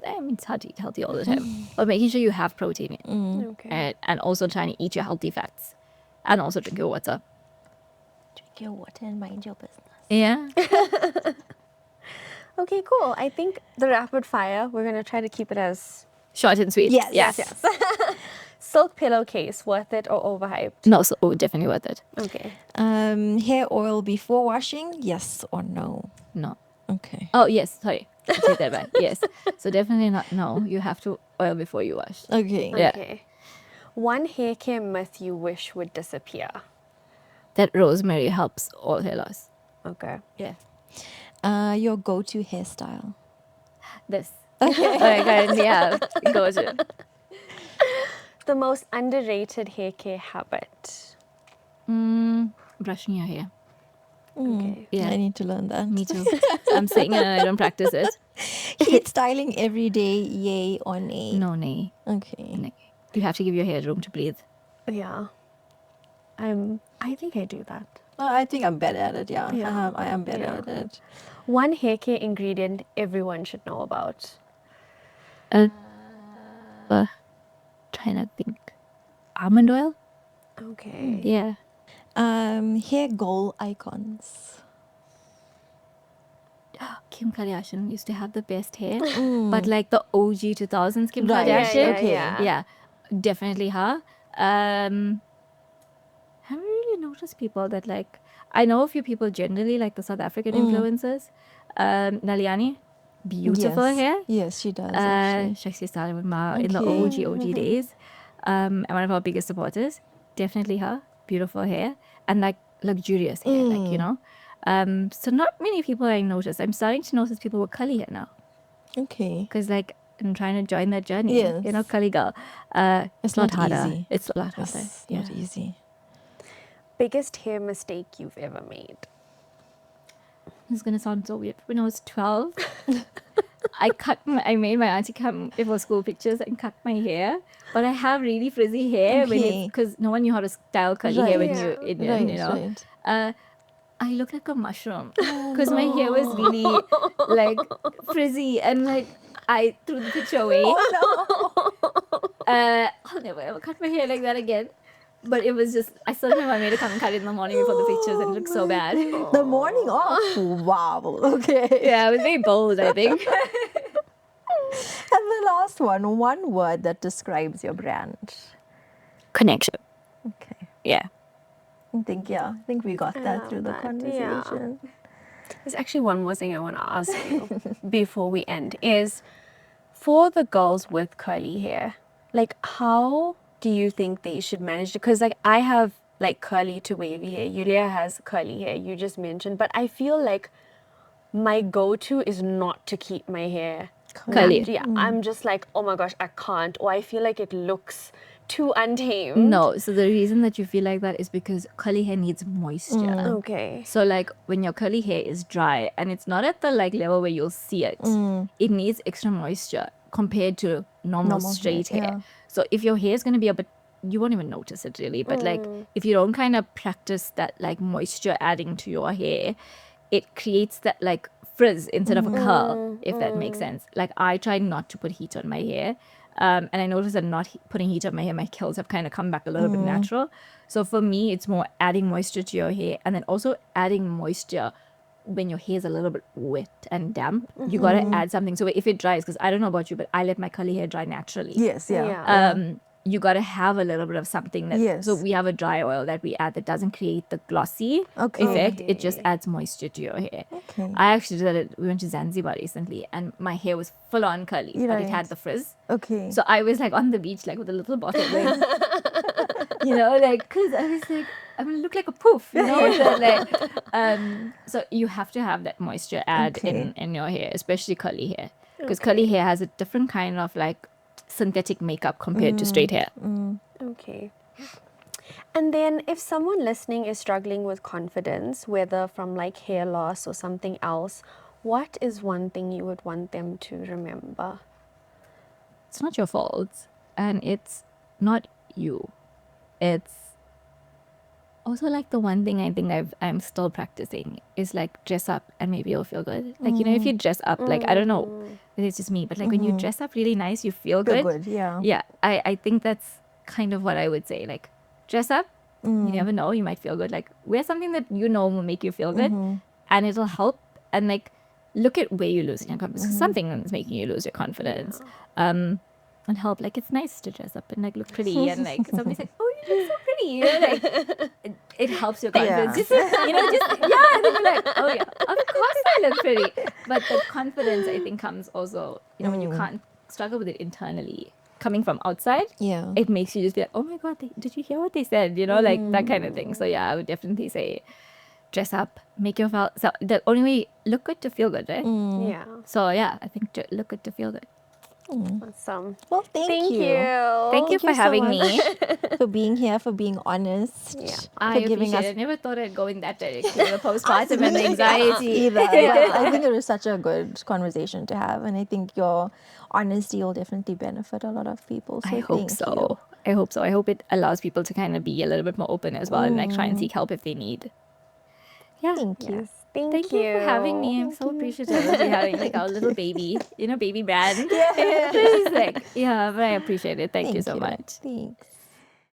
I mean, it's hard to eat healthy all the time, but making sure you have protein in, Okay. and also trying to eat your healthy fats, and also drink your water. Drink your water and mind your business. Yeah. Okay, cool. I think the rapid fire, we're going to try to keep it as Short and sweet. Yes. Yeah. yes. Silk pillowcase, worth it or overhyped? No, so definitely worth it. Okay. Hair oil before washing, yes or no? No. Okay. Oh yes, sorry. I take that back. Yes. So definitely not. No, you have to oil before you wash. Okay. Yeah. Okay. One hair care myth you wish would disappear. That rosemary helps all hair loss. Okay. Yeah. Your go-to hairstyle. This. I currently have go to. The most underrated hair care habit. Brushing your hair. Okay. Yeah. I need to learn that. Me too. I'm saying it and I don't practice it. Heat styling every day, yay or nay? No, nay. Okay. Nay. You have to give your hair room to breathe. Yeah. I think I do that. I think I'm better at it, yeah. Yeah. I am better Yeah. at it. One hair care ingredient everyone should know about. Trying to think. Almond oil? Okay. Yeah. Hair goal icons. Kim Kardashian used to have the best hair, but like the OG 2000s Kim Right. Kardashian. Yeah, Okay. Yeah, definitely her. Haven't really noticed people that like. I know a few people generally like the South African influencers. Naliani, beautiful Yes. hair. Yes, she does. Actually. She started with Maha in the Okay. OG days. And one of our biggest supporters. Definitely her. Beautiful hair. And like luxurious hair, like. So not many people I notice. I'm starting to notice people with curly hair now. Okay. Because like I'm trying to join that journey. Yes. Curly girl. It's lot not harder. easy. It's a lot harder. It's Yeah. not easy. Biggest hair mistake you've ever made. This is gonna sound so weird. When I was 12, I made my auntie come before school pictures and cut my hair. But I have really frizzy hair Okay. because no one knew how to style curly hair when Right. you're Indian, Right, right. I look like a mushroom because my hair was really like frizzy and like I threw the picture away. I'll never ever cut my hair like that again. But it was just, I still remember I made her come and cut it in the morning before the pictures and it looked so bad. The morning off. Wow. Okay. Yeah, I was very bold, I think. And the last one word that describes your brand. Connection. Okay. Yeah. I think we got that love through the that, conversation. There's actually one more thing I want to ask you before we end is for the girls with curly hair, like how do you think they should manage it? Because like I have like curly to wavy hair. Yulia has curly hair, you just mentioned, but I feel like my go-to is not to keep my hair Curly. Yeah, I'm just like, oh my gosh, I can't. Or I feel like it looks too untamed. No, so the reason that you feel like that is because curly hair needs moisture. Okay. So like when your curly hair is dry and it's not at the like level where you'll see it, it needs extra moisture compared to normal straight hair. yeah. So if your hair is going to be a bit, you won't even notice it really. But like if you don't kind of practice that like moisture adding to your hair, it creates that like frizz instead of a curl, if that makes sense. Like I try not to put heat on my hair. And I noticed that not putting heat on my hair, my curls have kind of come back a little bit natural. So for me, it's more adding moisture to your hair and then also adding moisture when your hair is a little bit wet and damp. You got to add something. So if it dries, because I don't know about you, but I let my curly hair dry naturally. Yes, yeah. Yeah. You got to have a little bit of something that. Yes. So we have a dry oil that we add that doesn't create the glossy Okay. effect. It just adds moisture to your hair. Okay. I actually did it. We went to Zanzibar recently, and my hair was full on curly, but it Right. had the frizz. Okay. So I was like on the beach, like with a little bottle, like, like, cause I was like, I'm gonna look like a poof, you know. So, like, so you have to have that moisture add in your hair, especially curly hair, because curly hair has a different kind of like synthetic makeup compared to straight hair. Okay. And then if someone listening is struggling with confidence, whether from like hair loss or something else, what is one thing you would want them to remember? It's not your fault, and it's not you. It's also like the one thing I think I'm still practicing is like dress up and maybe you'll feel good. Like, you know, if you dress up, like, I don't know, maybe it's just me, but like when you dress up really nice, you feel Feel good. good, yeah. Yeah, I think that's kind of what I would say. Like, dress up, you never know, you might feel good. Like, wear something that you know will make you feel good and it'll help. And like, look at where you're losing your confidence. 'Cause something is making you lose your confidence. And help. Like, it's nice to dress up and like look pretty. And like, somebody's like, oh, you look so pretty. You know, like, it helps your confidence. Yeah. Just, you know, just, yeah. And then you're like, oh, yeah, of course I look pretty. But the confidence, I think, comes also, you know, when you can't struggle with it internally. Coming from outside, Yeah. it makes you just be like, oh my God, did you hear what they said? You know, like that kind of thing. So, yeah, I would definitely say dress up, make yourself, so the only way, look good to feel good, right? Yeah. So, yeah, I think look good to feel good. Awesome. Well, thank you. Thank you you for so having much. me. For being here, for being honest. Yeah. I For giving appreciate us it. I never thought I'd go in that direction. The postpartum and the anxiety. either. But I think it was such a good conversation to have, and I think your honesty will definitely benefit a lot of people. So I hope thank so. you. I hope so. I hope it allows people to kind of be a little bit more open as well and like try and seek help if they need. Yeah. Thank you. Yes. Thank Thank you for having me. I'm so appreciative of you having like our little baby, you know, baby brand. Yeah. It's like, yeah, but I appreciate it. Thank you so much. Thanks.